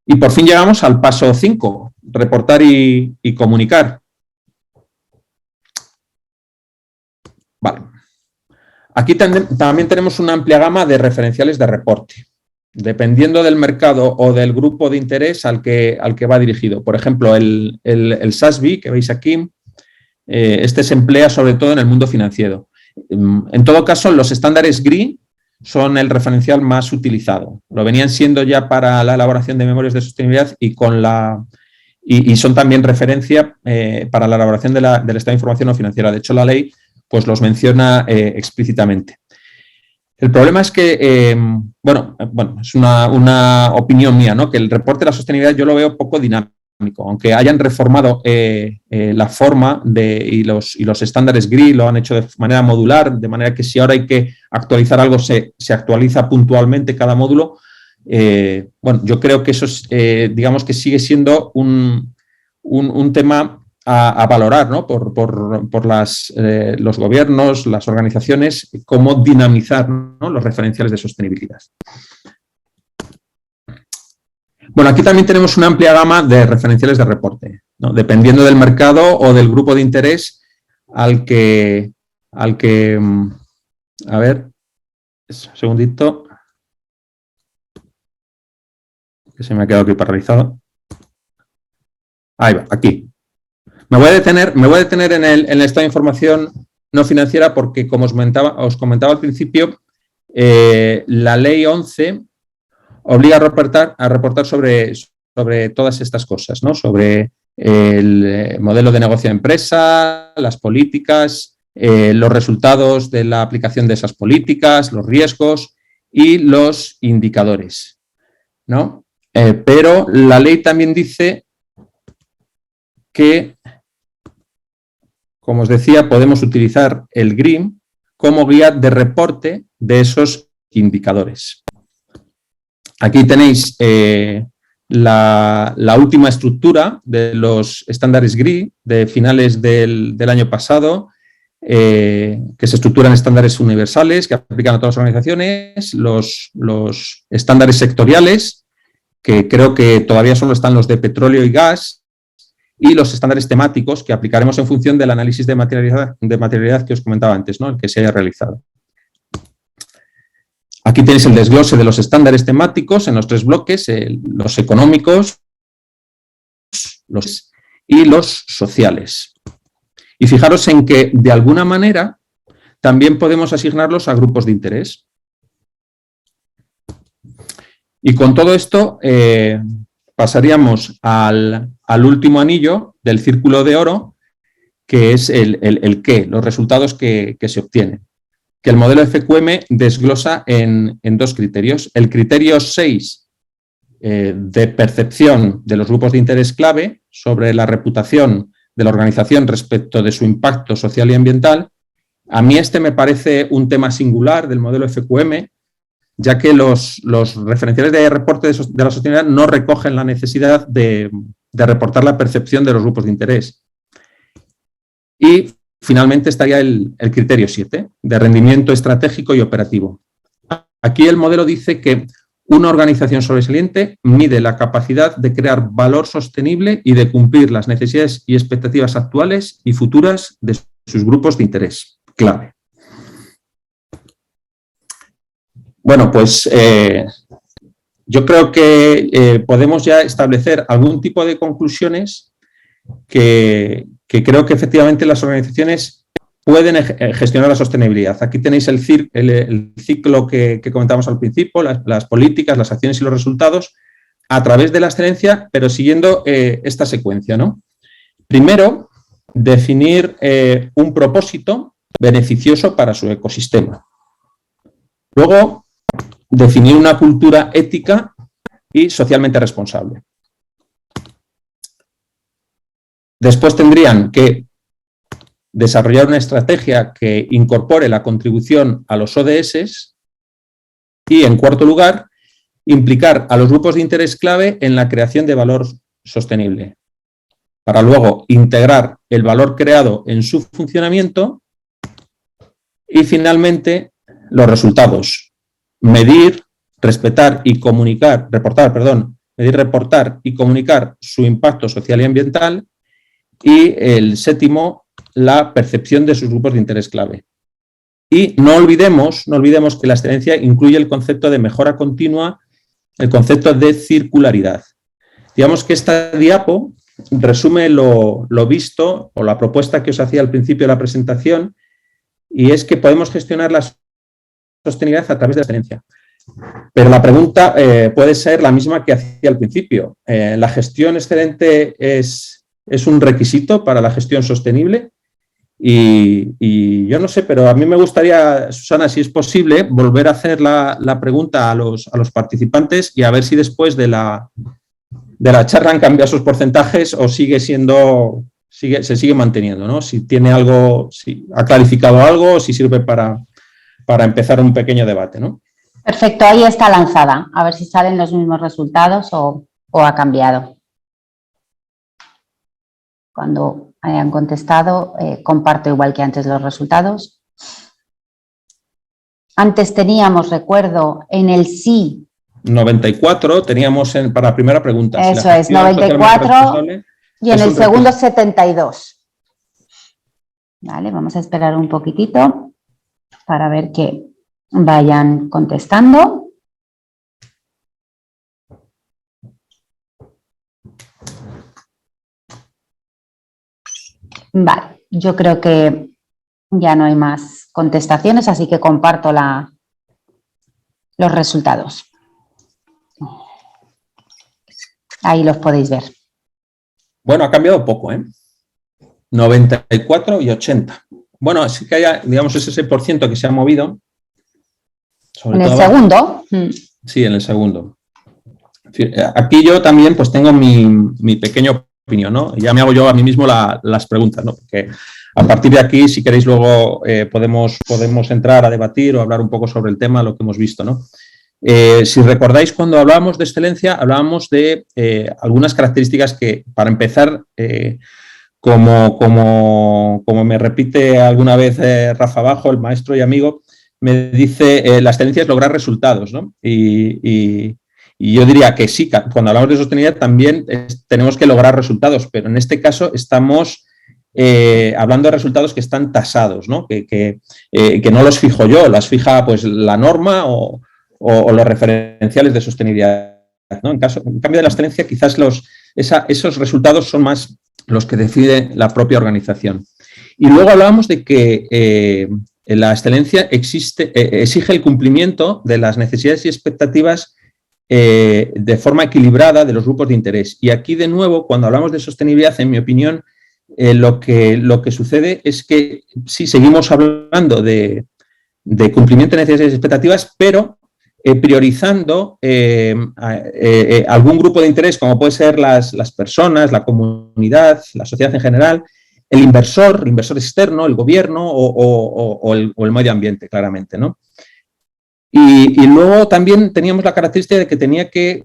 Y por fin llegamos al paso 5, reportar y comunicar. Vale. Aquí también tenemos una amplia gama de referenciales de reporte, dependiendo del mercado o del grupo de interés al que va dirigido. Por ejemplo, el SASB, que veis aquí, este se emplea sobre todo en el mundo financiero. En todo caso, los estándares GRI son el referencial más utilizado. Lo venían siendo ya para la elaboración de memorias de sostenibilidad y son también referencia para la elaboración del estado de información no financiera. De hecho, la ley pues los menciona explícitamente. El problema es que, bueno, es una opinión mía, ¿no?, que el reporte de la sostenibilidad yo lo veo poco dinámico, aunque hayan reformado la forma y los estándares GRI lo han hecho de manera modular, de manera que si ahora hay que actualizar algo se actualiza puntualmente cada módulo. Bueno, yo creo que eso es, digamos que sigue siendo un tema a valorar, ¿no?, por los gobiernos, las organizaciones, cómo dinamizar, ¿no?, los referenciales de sostenibilidad. Bueno, aquí también tenemos una amplia gama de referenciales de reporte, ¿no?, dependiendo del mercado o del grupo de interés al que a ver, un segundito, que se me ha quedado aquí paralizado. Ahí va, aquí. Me voy a detener en el estado de información no financiera porque, como os comentaba al principio, la ley 11 obliga a reportar sobre todas estas cosas, ¿no?, sobre el modelo de negocio de empresa, las políticas, los resultados de la aplicación de esas políticas, los riesgos y los indicadores, ¿no? Pero la ley también dice que, como os decía, podemos utilizar el GRI como guía de reporte de esos indicadores. Aquí tenéis la última estructura de los estándares GRI de finales del año pasado, que se estructuran en estándares universales que aplican a todas las organizaciones, los estándares sectoriales, que creo que todavía solo están los de petróleo y gas, y los estándares temáticos que aplicaremos en función del análisis de materialidad que os comentaba antes, ¿no?, el que se haya realizado. Aquí tenéis el desglose de los estándares temáticos en los 3 bloques, los económicos y los sociales. Y fijaros en que, de alguna manera, también podemos asignarlos a grupos de interés. Y con todo esto pasaríamos al último anillo del círculo de oro, que es el qué, los resultados que se obtienen. Que el modelo FQM desglosa en 2 criterios. El criterio 6 de percepción de los grupos de interés clave sobre la reputación de la organización respecto de su impacto social y ambiental. A mí este me parece un tema singular del modelo FQM, ya que los referenciales de reporte de la sostenibilidad no recogen la necesidad de reportar la percepción de los grupos de interés. Y finalmente estaría el criterio 7, de rendimiento estratégico y operativo. Aquí el modelo dice que una organización sobresaliente mide la capacidad de crear valor sostenible y de cumplir las necesidades y expectativas actuales y futuras de sus grupos de interés clave. Bueno, pues yo creo que podemos ya establecer algún tipo de conclusiones que creo que efectivamente las organizaciones pueden gestionar la sostenibilidad. Aquí tenéis el ciclo que comentamos al principio, las políticas, las acciones y los resultados, a través de la excelencia, pero siguiendo esta secuencia, ¿no? Primero, definir un propósito beneficioso para su ecosistema. Luego, definir una cultura ética y socialmente responsable. Después tendrían que desarrollar una estrategia que incorpore la contribución a los ODS y, en cuarto lugar, implicar a los grupos de interés clave en la creación de valor sostenible, para luego integrar el valor creado en su funcionamiento y, finalmente, los resultados. Medir, reportar y comunicar su impacto social y ambiental. Y el séptimo, la percepción de sus grupos de interés clave. Y no olvidemos que la excelencia incluye el concepto de mejora continua, el concepto de circularidad. Digamos que esta diapo resume lo visto o la propuesta que os hacía al principio de la presentación, y es que podemos gestionar la sostenibilidad a través de la excelencia. Pero la pregunta puede ser la misma que hacía al principio. ¿La gestión excelente es un requisito para la gestión sostenible? Y yo no sé, pero a mí me gustaría, Susana, si es posible, volver a hacer la pregunta a los participantes y a ver si después de la charla han cambiado esos porcentajes o se sigue manteniendo, ¿no? Si tiene algo, si ha clarificado algo, o si sirve para empezar un pequeño debate, ¿no? Perfecto, ahí está lanzada. A ver si salen los mismos resultados o ha cambiado. Cuando hayan contestado, comparto igual que antes los resultados. Antes teníamos, recuerdo, en el sí. 94 teníamos para la primera pregunta. Eso es, 94 y en el segundo 72. Vale, vamos a esperar un poquitito para ver que vayan contestando. Vale, yo creo que ya no hay más contestaciones, así que comparto los resultados. Ahí los podéis ver. Bueno, ha cambiado poco, 94 y 80. Bueno, sí que hay, digamos, ese % que se ha movido. ¿En el segundo? Sí, en el segundo. Aquí yo también pues tengo mi pequeña opinión, ¿no? Ya me hago yo a mí mismo las preguntas, ¿no? Porque a partir de aquí, si queréis, luego podemos entrar a debatir o hablar un poco sobre el tema, lo que hemos visto, ¿no? Si recordáis, cuando hablábamos de excelencia, hablábamos de algunas características que, para empezar, como me repite alguna vez Rafa Bajo, el maestro y amigo, me dice, la excelencia es lograr resultados, ¿no? Y yo diría que sí, cuando hablamos de sostenibilidad también tenemos que lograr resultados, pero en este caso estamos hablando de resultados que están tasados, ¿no? Que no los fijo yo, las fija pues la norma o los referenciales de sostenibilidad, ¿no? En cambio de la excelencia, quizás esos resultados son más los que decide la propia organización. Y luego hablábamos de que la excelencia exige el cumplimiento de las necesidades y expectativas de forma equilibrada de los grupos de interés. Y aquí, de nuevo, cuando hablamos de sostenibilidad, en mi opinión, lo que sucede es que sí seguimos hablando de cumplimiento de necesidades y expectativas, pero priorizando algún grupo de interés, como puede ser las personas, la comunidad, la sociedad en general, el inversor externo, el gobierno o el medio ambiente, claramente, ¿no? Y luego también teníamos la característica de que tenía que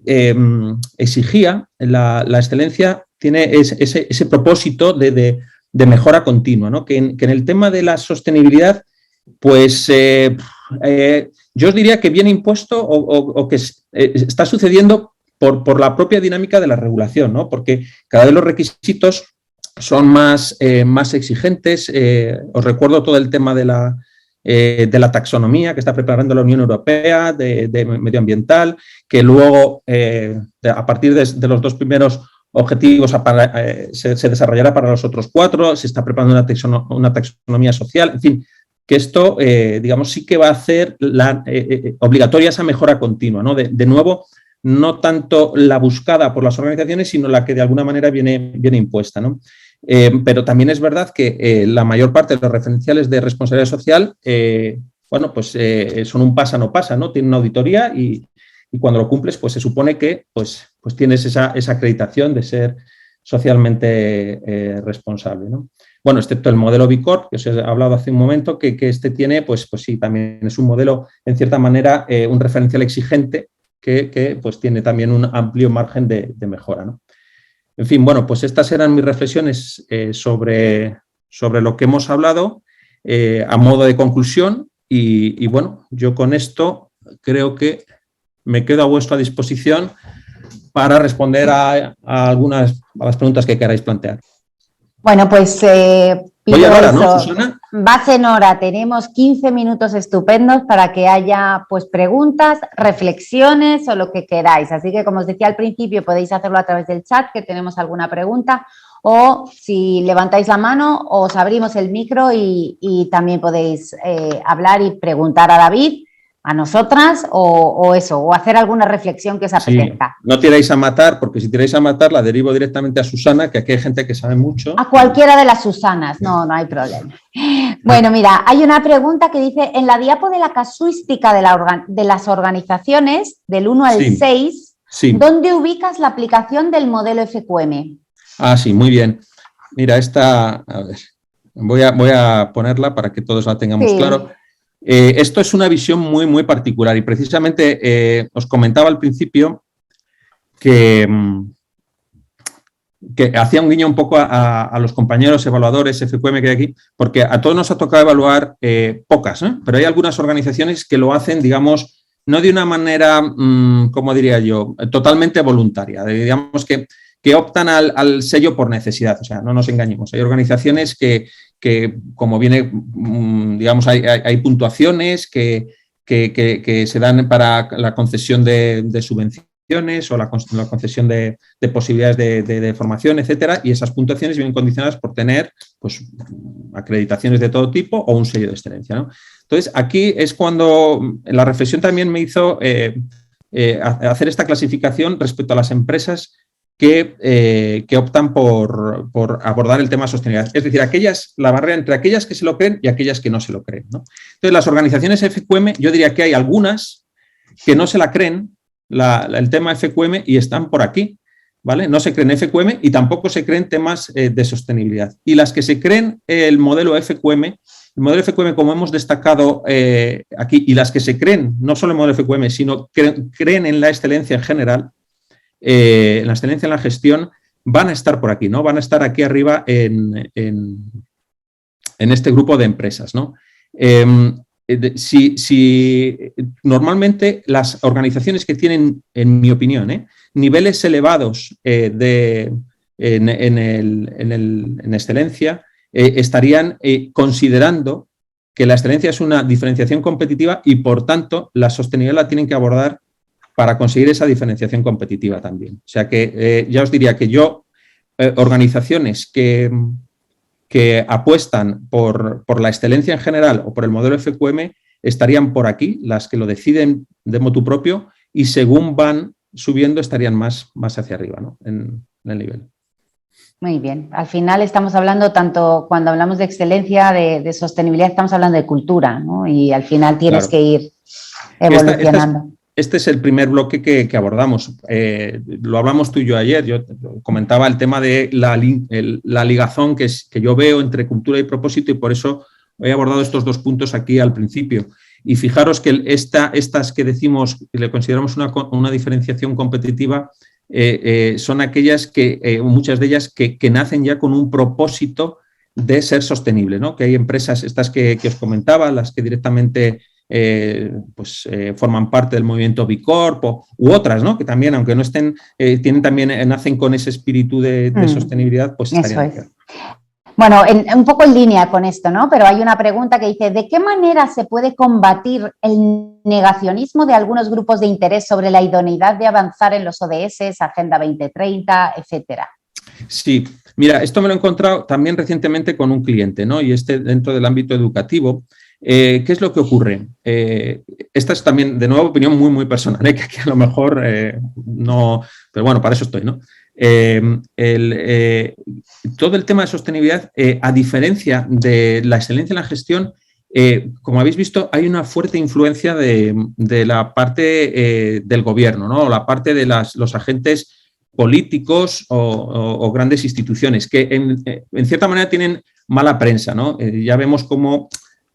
exigía la excelencia, tiene ese propósito de mejora continua, ¿no? Que en el tema de la sostenibilidad, pues yo os diría que viene impuesto o que está sucediendo por la propia dinámica de la regulación, ¿no? Porque cada vez los requisitos son más exigentes. Os recuerdo todo el tema de la taxonomía que está preparando la Unión Europea de medioambiental, que luego, a partir de los 2 primeros objetivos, se desarrollará para los otros 4, se está preparando una taxonomía social, en fin, que esto, digamos, sí que va a hacer obligatoria esa mejora continua, ¿no? De nuevo, no tanto la buscada por las organizaciones, sino la que de alguna manera viene impuesta, ¿no? Pero también es verdad que la mayor parte de los referenciales de responsabilidad social, bueno, pues son un pasa no pasa, ¿no? Tienen una auditoría y cuando lo cumples, pues se supone que pues tienes esa acreditación de ser socialmente responsable, ¿no? Bueno, excepto el modelo B Corp, que os he hablado hace un momento, que este tiene, pues sí, también es un modelo, en cierta manera, un referencial exigente que pues tiene también un amplio margen de mejora, ¿no? En fin, bueno, pues estas eran mis reflexiones sobre lo que hemos hablado a modo de conclusión y bueno, yo con esto creo que me quedo a vuestra disposición para responder a las preguntas que queráis plantear. Bueno, pues voy ahora, ¿no, Susana? Vas en hora, tenemos 15 minutos estupendos para que haya pues preguntas, reflexiones o lo que queráis. Así que, como os decía al principio, podéis hacerlo a través del chat, que tenemos alguna pregunta, o si levantáis la mano, os abrimos el micro y también podéis hablar y preguntar a David, a nosotras o hacer alguna reflexión que os apetezca. Sí, no tiráis a matar, porque si tiráis a matar la derivo directamente a Susana, que aquí hay gente que sabe mucho. A cualquiera de las Susanas, no hay problema. Bueno, mira, hay una pregunta que dice, en la diapo de la casuística de las organizaciones, del 1 al 6, ¿dónde ubicas la aplicación del modelo FQM? Ah, sí, muy bien. Mira, esta, a ver, voy a ponerla para que todos la tengamos claro. Esto es una visión muy particular y precisamente os comentaba al principio que hacía un guiño un poco a los compañeros evaluadores FQM que hay aquí, porque a todos nos ha tocado evaluar pocas, ¿eh? Pero hay algunas organizaciones que lo hacen, digamos, no de una manera, ¿cómo diría yo?, totalmente voluntaria, digamos que optan al sello por necesidad, o sea, no nos engañemos. Hay organizaciones que como viene, digamos, hay puntuaciones que se dan para la concesión de subvenciones o la concesión de posibilidades de formación, etcétera, y esas puntuaciones vienen condicionadas por tener pues, acreditaciones de todo tipo o un sello de excelencia, ¿no? Entonces, aquí es cuando la reflexión también me hizo hacer esta clasificación respecto a las empresas que optan por abordar el tema de sostenibilidad. Es decir, la barrera entre aquellas que se lo creen y aquellas que no se lo creen, ¿no? Entonces, las organizaciones FQM, yo diría que hay algunas que no se la creen, el tema FQM, y están por aquí, ¿vale? No se creen FQM y tampoco se creen temas de sostenibilidad. Y las que se creen el modelo FQM, como hemos destacado aquí, y las que se creen, no solo el modelo FQM, sino creen en la excelencia en general, en la excelencia en la gestión, van a estar por aquí, ¿no? Van a estar aquí arriba en este grupo de empresas, ¿no? Si normalmente las organizaciones que tienen, en mi opinión, niveles elevados en excelencia, estarían considerando que la excelencia es una diferenciación competitiva y, por tanto, la sostenibilidad la tienen que abordar para conseguir esa diferenciación competitiva también. O sea que ya os diría que organizaciones que apuestan por la excelencia en general o por el modelo FQM estarían por aquí, las que lo deciden de motu propio, y según van subiendo estarían más hacia arriba, ¿no? en el nivel. Muy bien. Al final estamos hablando, tanto cuando hablamos de excelencia, de sostenibilidad, estamos hablando de cultura, ¿no? Y al final tienes que ir evolucionando. Este es el primer bloque que abordamos. Lo hablamos tú y yo ayer. Yo comentaba el tema de la ligazón que yo veo entre cultura y propósito, y por eso he abordado estos dos puntos aquí al principio. Y fijaros que estas que decimos, que le consideramos una diferenciación competitiva, son aquellas muchas de ellas que nacen ya con un propósito de ser sostenible, ¿no? Que hay empresas, estas que os comentaba, las que directamente forman parte del movimiento B Corp u otras, ¿no? Que también, aunque no estén, nacen con ese espíritu de sostenibilidad, pues estarían aquí. Bueno, un poco en línea con esto, ¿no? Pero hay una pregunta que dice, ¿de qué manera se puede combatir el negacionismo de algunos grupos de interés sobre la idoneidad de avanzar en los ODS, Agenda 2030, etcétera? Sí, mira, esto me lo he encontrado también recientemente con un cliente, ¿no? Y dentro del ámbito educativo. ¿Qué es lo que ocurre? Esta es también, de nuevo, opinión muy, muy personal, que aquí a lo mejor no, pero bueno, para eso estoy, ¿no? Todo el tema de sostenibilidad, a diferencia de la excelencia en la gestión, como habéis visto, hay una fuerte influencia de la parte del gobierno, ¿no? La parte de los agentes políticos o grandes instituciones que en cierta manera tienen mala prensa, ¿no? Ya vemos cómo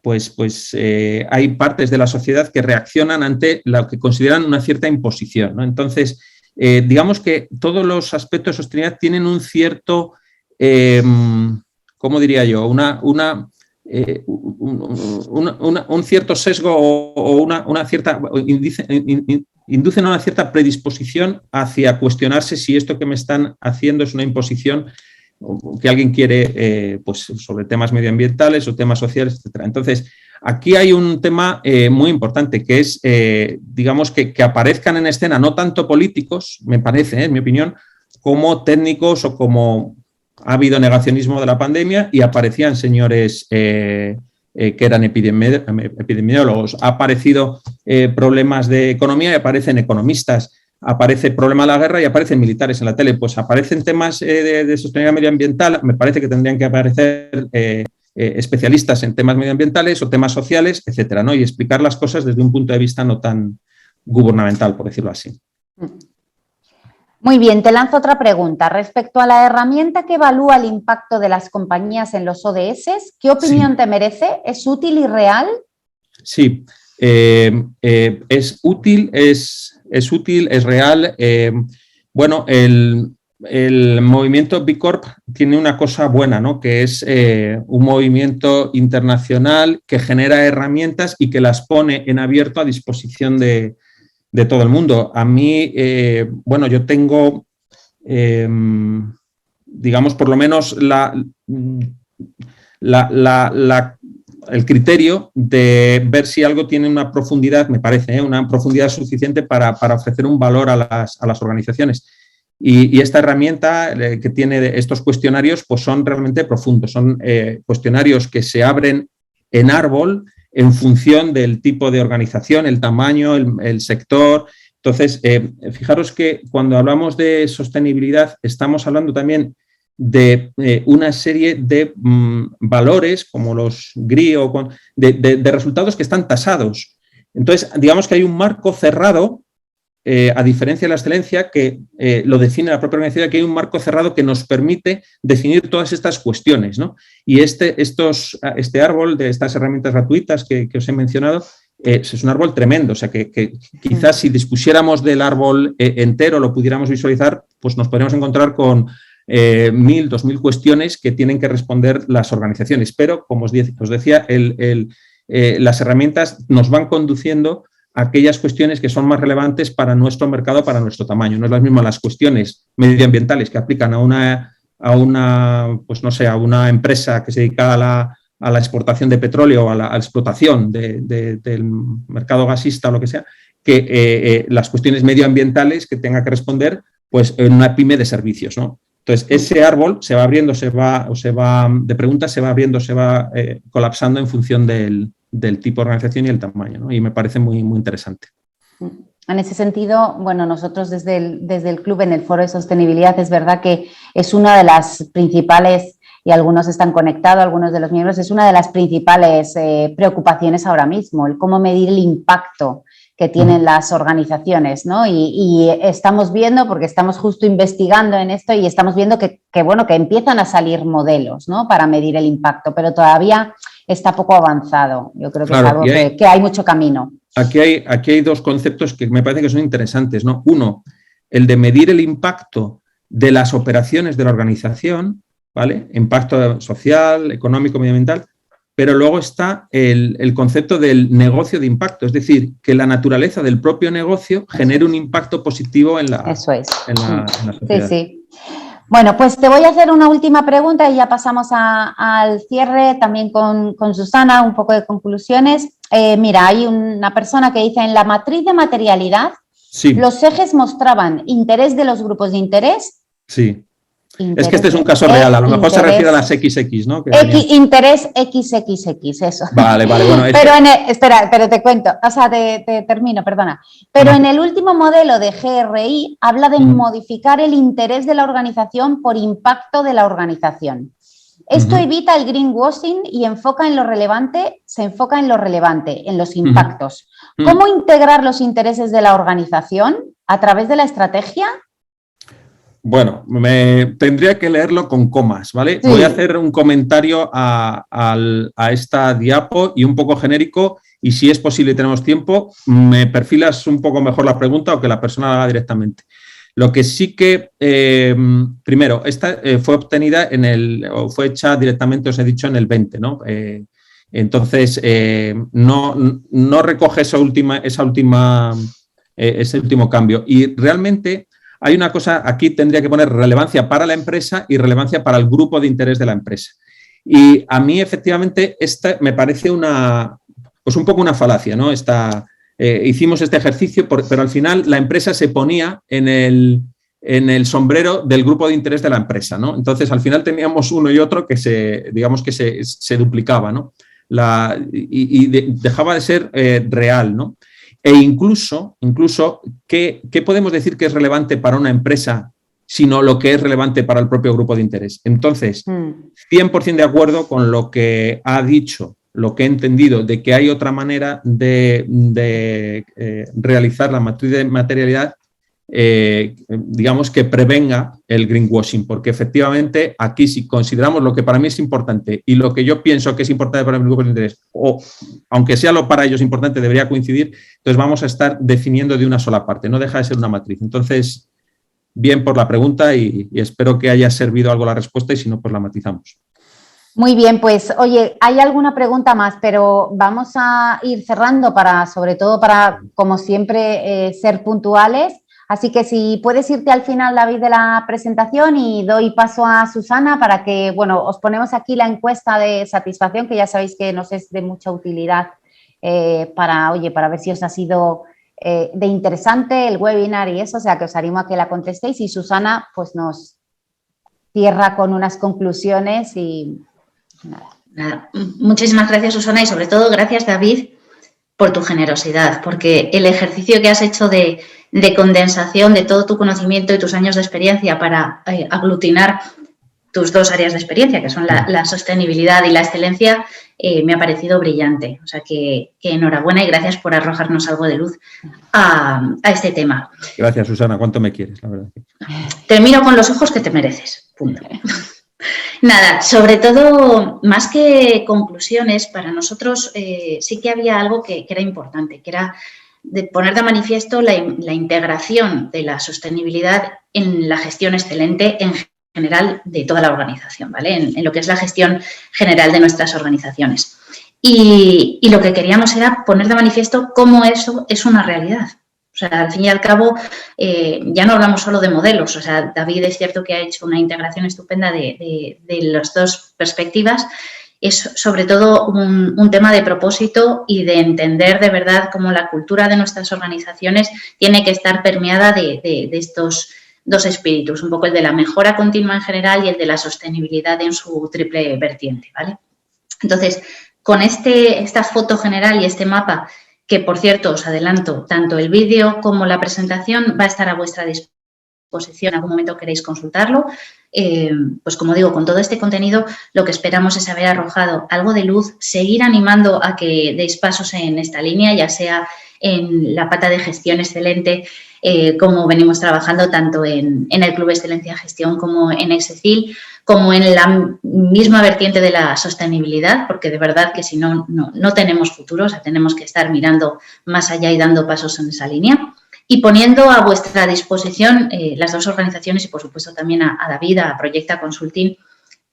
hay partes de la sociedad que reaccionan ante lo que consideran una cierta imposición, ¿no? Entonces, digamos que todos los aspectos de sostenibilidad tienen un cierto, ¿cómo diría yo? Un cierto sesgo o una cierta... inducen a una cierta predisposición hacia cuestionarse si esto que me están haciendo es una imposición que alguien quiere sobre temas medioambientales o temas sociales, etc. Entonces, aquí hay un tema muy importante que es, digamos, que aparezcan en escena no tanto políticos, me parece, en mi opinión, como técnicos o como ha habido negacionismo de la pandemia y aparecían señores que eran epidemiólogos, ha aparecido problemas de economía y aparecen economistas, aparece el problema de la guerra y aparecen militares en la tele, pues aparecen temas de sostenibilidad medioambiental, me parece que tendrían que aparecer especialistas en temas medioambientales o temas sociales, etcétera, ¿no? Y explicar las cosas desde un punto de vista no tan gubernamental, por decirlo así. Muy bien, te lanzo otra pregunta. Respecto a la herramienta que evalúa el impacto de las compañías en los ODS, ¿qué opinión te merece? ¿Es útil y real? Sí, es útil, es real. Bueno, el movimiento B Corp tiene una cosa buena, ¿no? Que es un movimiento internacional que genera herramientas y que las pone en abierto a disposición de todo el mundo. A mí, bueno, yo tengo, digamos, por lo menos el criterio de ver si algo tiene una profundidad, me parece, una profundidad suficiente para ofrecer un valor a las organizaciones. Y esta herramienta que tiene estos cuestionarios, pues son realmente profundos. Son cuestionarios que se abren en árbol en función del tipo de organización, el tamaño, el sector. Entonces, fijaros que cuando hablamos de sostenibilidad estamos hablando también de una serie de valores como los GRI o de resultados que están tasados. Entonces, digamos que hay un marco cerrado, a diferencia de la excelencia, que lo define la propia organización, que hay un marco cerrado que nos permite definir todas estas cuestiones, ¿no? Y este árbol de estas herramientas gratuitas que os he mencionado es un árbol tremendo, o sea que quizás si dispusiéramos del árbol entero, lo pudiéramos visualizar, pues nos podríamos encontrar con 1.000, 2.000 cuestiones que tienen que responder las organizaciones. Pero, como os decía, las herramientas nos van conduciendo a aquellas cuestiones que son más relevantes para nuestro mercado, para nuestro tamaño. No es las mismas las cuestiones medioambientales que aplican a una empresa que se dedica a la exportación de petróleo, a la explotación del mercado gasista o lo que sea, que las cuestiones medioambientales que tenga que responder pues, en una pyme de servicios, ¿no? Entonces, ese árbol se va abriendo, de preguntas se va abriendo, se va colapsando en función del tipo de organización y el tamaño, ¿no? Y me parece muy, muy interesante. En ese sentido, bueno, nosotros desde el club en el Foro de Sostenibilidad es verdad que es una de las principales, y algunos están conectados, algunos de los miembros, es una de las principales preocupaciones ahora mismo, el cómo medir el impacto que tienen las organizaciones, ¿no? Y estamos viendo, porque estamos justo investigando en esto y estamos viendo que empiezan a salir modelos, ¿no? Para medir el impacto, pero todavía está poco avanzado. Yo creo que es algo que hay mucho camino. Aquí hay dos conceptos que me parece que son interesantes, ¿no? Uno, el de medir el impacto de las operaciones de la organización, ¿vale? Impacto social, económico, medioambiental. Pero luego está el concepto del negocio de impacto, es decir, que la naturaleza del propio negocio genere un impacto positivo en la sociedad. Sí, sí. Bueno, pues te voy a hacer una última pregunta y ya pasamos al cierre también con Susana, un poco de conclusiones. Mira, hay una persona que dice, en la matriz de materialidad, sí. ¿Los ejes mostraban interés de los grupos de interés? Sí. Interés, es que este es un caso real, a lo mejor se refiere a las XX, ¿no? Interés XXX, eso. Vale, bueno. Pero espera, pero te cuento, o sea, te termino, perdona. Pero en el último modelo de GRI habla de modificar el interés de la organización por impacto de la organización. Esto evita el greenwashing y se enfoca en lo relevante, en los impactos. ¿Cómo integrar los intereses de la organización a través de la estrategia? Bueno, tendría que leerlo con comas, ¿vale? Sí. Voy a hacer un comentario a esta diapo y un poco genérico, y si es posible y tenemos tiempo, me perfilas un poco mejor la pregunta o que la persona la haga directamente. Lo que sí que, primero, esta fue obtenida fue hecha directamente, os he dicho, en el 20, ¿no? Entonces, no recoge ese último cambio. Y realmente hay una cosa, aquí tendría que poner relevancia para la empresa y relevancia para el grupo de interés de la empresa. Y a mí, efectivamente, esta me parece un poco una falacia, ¿no? Hicimos este ejercicio, pero al final la empresa se ponía en el sombrero del grupo de interés de la empresa, ¿no? Entonces, al final teníamos uno y otro que se duplicaba, ¿no? Dejaba de ser real, ¿no? E incluso ¿qué podemos decir que es relevante para una empresa, sino lo que es relevante para el propio grupo de interés? Entonces, 100% de acuerdo con lo que ha dicho, lo que he entendido, de que hay otra manera de realizar la matriz de materialidad, digamos, que prevenga el greenwashing, porque efectivamente aquí, si consideramos lo que para mí es importante y lo que yo pienso que es importante para el grupo de interés, o aunque sea lo para ellos importante, debería coincidir, entonces vamos a estar definiendo de una sola parte, no deja de ser una matriz. Entonces, bien por la pregunta y espero que haya servido algo la respuesta, y si no, pues la matizamos. Muy bien, pues oye, hay alguna pregunta más, pero vamos a ir cerrando sobre todo para, como siempre, ser puntuales. Así que si puedes irte al final, David, de la presentación, y doy paso a Susana para que, bueno, os ponemos aquí la encuesta de satisfacción, que ya sabéis que nos es de mucha utilidad para ver si os ha sido de interesante el webinar y eso, o sea que os animo a que la contestéis, y Susana pues nos cierra con unas conclusiones y nada. Muchísimas gracias, Susana, y sobre todo gracias, David, por tu generosidad, porque el ejercicio que has hecho de condensación de todo tu conocimiento y tus años de experiencia para aglutinar tus dos áreas de experiencia, que son la sostenibilidad y la excelencia, me ha parecido brillante. O sea que enhorabuena y gracias por arrojarnos algo de luz a este tema. Gracias, Susana. ¿Cuánto me quieres, la verdad? Te miro con los ojos que te mereces. Punto. Nada, sobre todo, más que conclusiones, para nosotros sí que había algo que era importante, que era de poner de manifiesto la integración de la sostenibilidad en la gestión excelente en general de toda la organización, ¿vale? En lo que es la gestión general de nuestras organizaciones. Y lo que queríamos era poner de manifiesto cómo eso es una realidad. O sea, al fin y al cabo, ya no hablamos solo de modelos. O sea, David es cierto que ha hecho una integración estupenda de las dos perspectivas. Es sobre todo un tema de propósito y de entender de verdad cómo la cultura de nuestras organizaciones tiene que estar permeada de estos dos espíritus, un poco el de la mejora continua en general y el de la sostenibilidad en su triple vertiente, ¿vale? Entonces, con esta foto general y este mapa, que por cierto os adelanto, tanto el vídeo como la presentación va a estar a vuestra disposición, en algún momento queréis consultarlo, pues como digo, con todo este contenido lo que esperamos es haber arrojado algo de luz, seguir animando a que deis pasos en esta línea, ya sea en la pata de gestión excelente, como venimos trabajando tanto en el Club Excelencia Gestión como en Execil, como en la misma vertiente de la sostenibilidad, porque de verdad que si no tenemos futuro, o sea, tenemos que estar mirando más allá y dando pasos en esa línea. Y poniendo a vuestra disposición las dos organizaciones y, por supuesto, también a David, a Proyecta Consulting,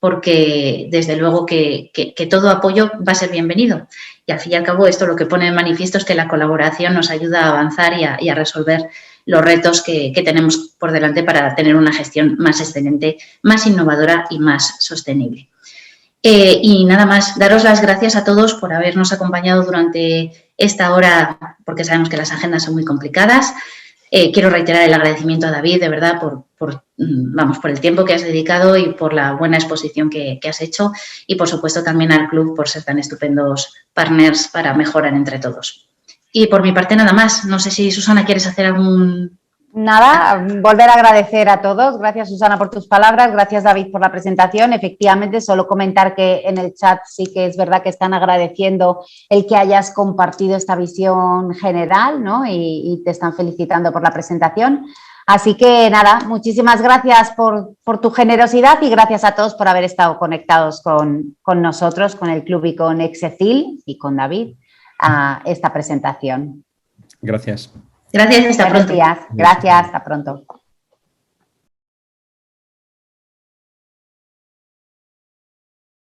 porque desde luego que todo apoyo va a ser bienvenido. Y al fin y al cabo esto lo que pone de manifiesto es que la colaboración nos ayuda a avanzar y a resolver los retos que tenemos por delante para tener una gestión más excelente, más innovadora y más sostenible. Y nada más, daros las gracias a todos por habernos acompañado durante esta hora, porque sabemos que las agendas son muy complicadas. Quiero reiterar el agradecimiento a David, de verdad, por el tiempo que has dedicado y por la buena exposición que has hecho, y por supuesto también al club por ser tan estupendos partners para mejorar entre todos. Y por mi parte nada más. No sé si Susana quieres hacer algún... Nada, volver a agradecer a todos. Gracias, Susana, por tus palabras. Gracias, David, por la presentación. Efectivamente, solo comentar que en el chat sí que es verdad que están agradeciendo el que hayas compartido esta visión general, ¿no? Y te están felicitando por la presentación. Así que nada, muchísimas gracias por tu generosidad y gracias a todos por haber estado conectados con nosotros, con el club y con Excecil y con David a esta presentación. Gracias. Gracias, hasta pronto. Buenos días. Gracias, hasta pronto.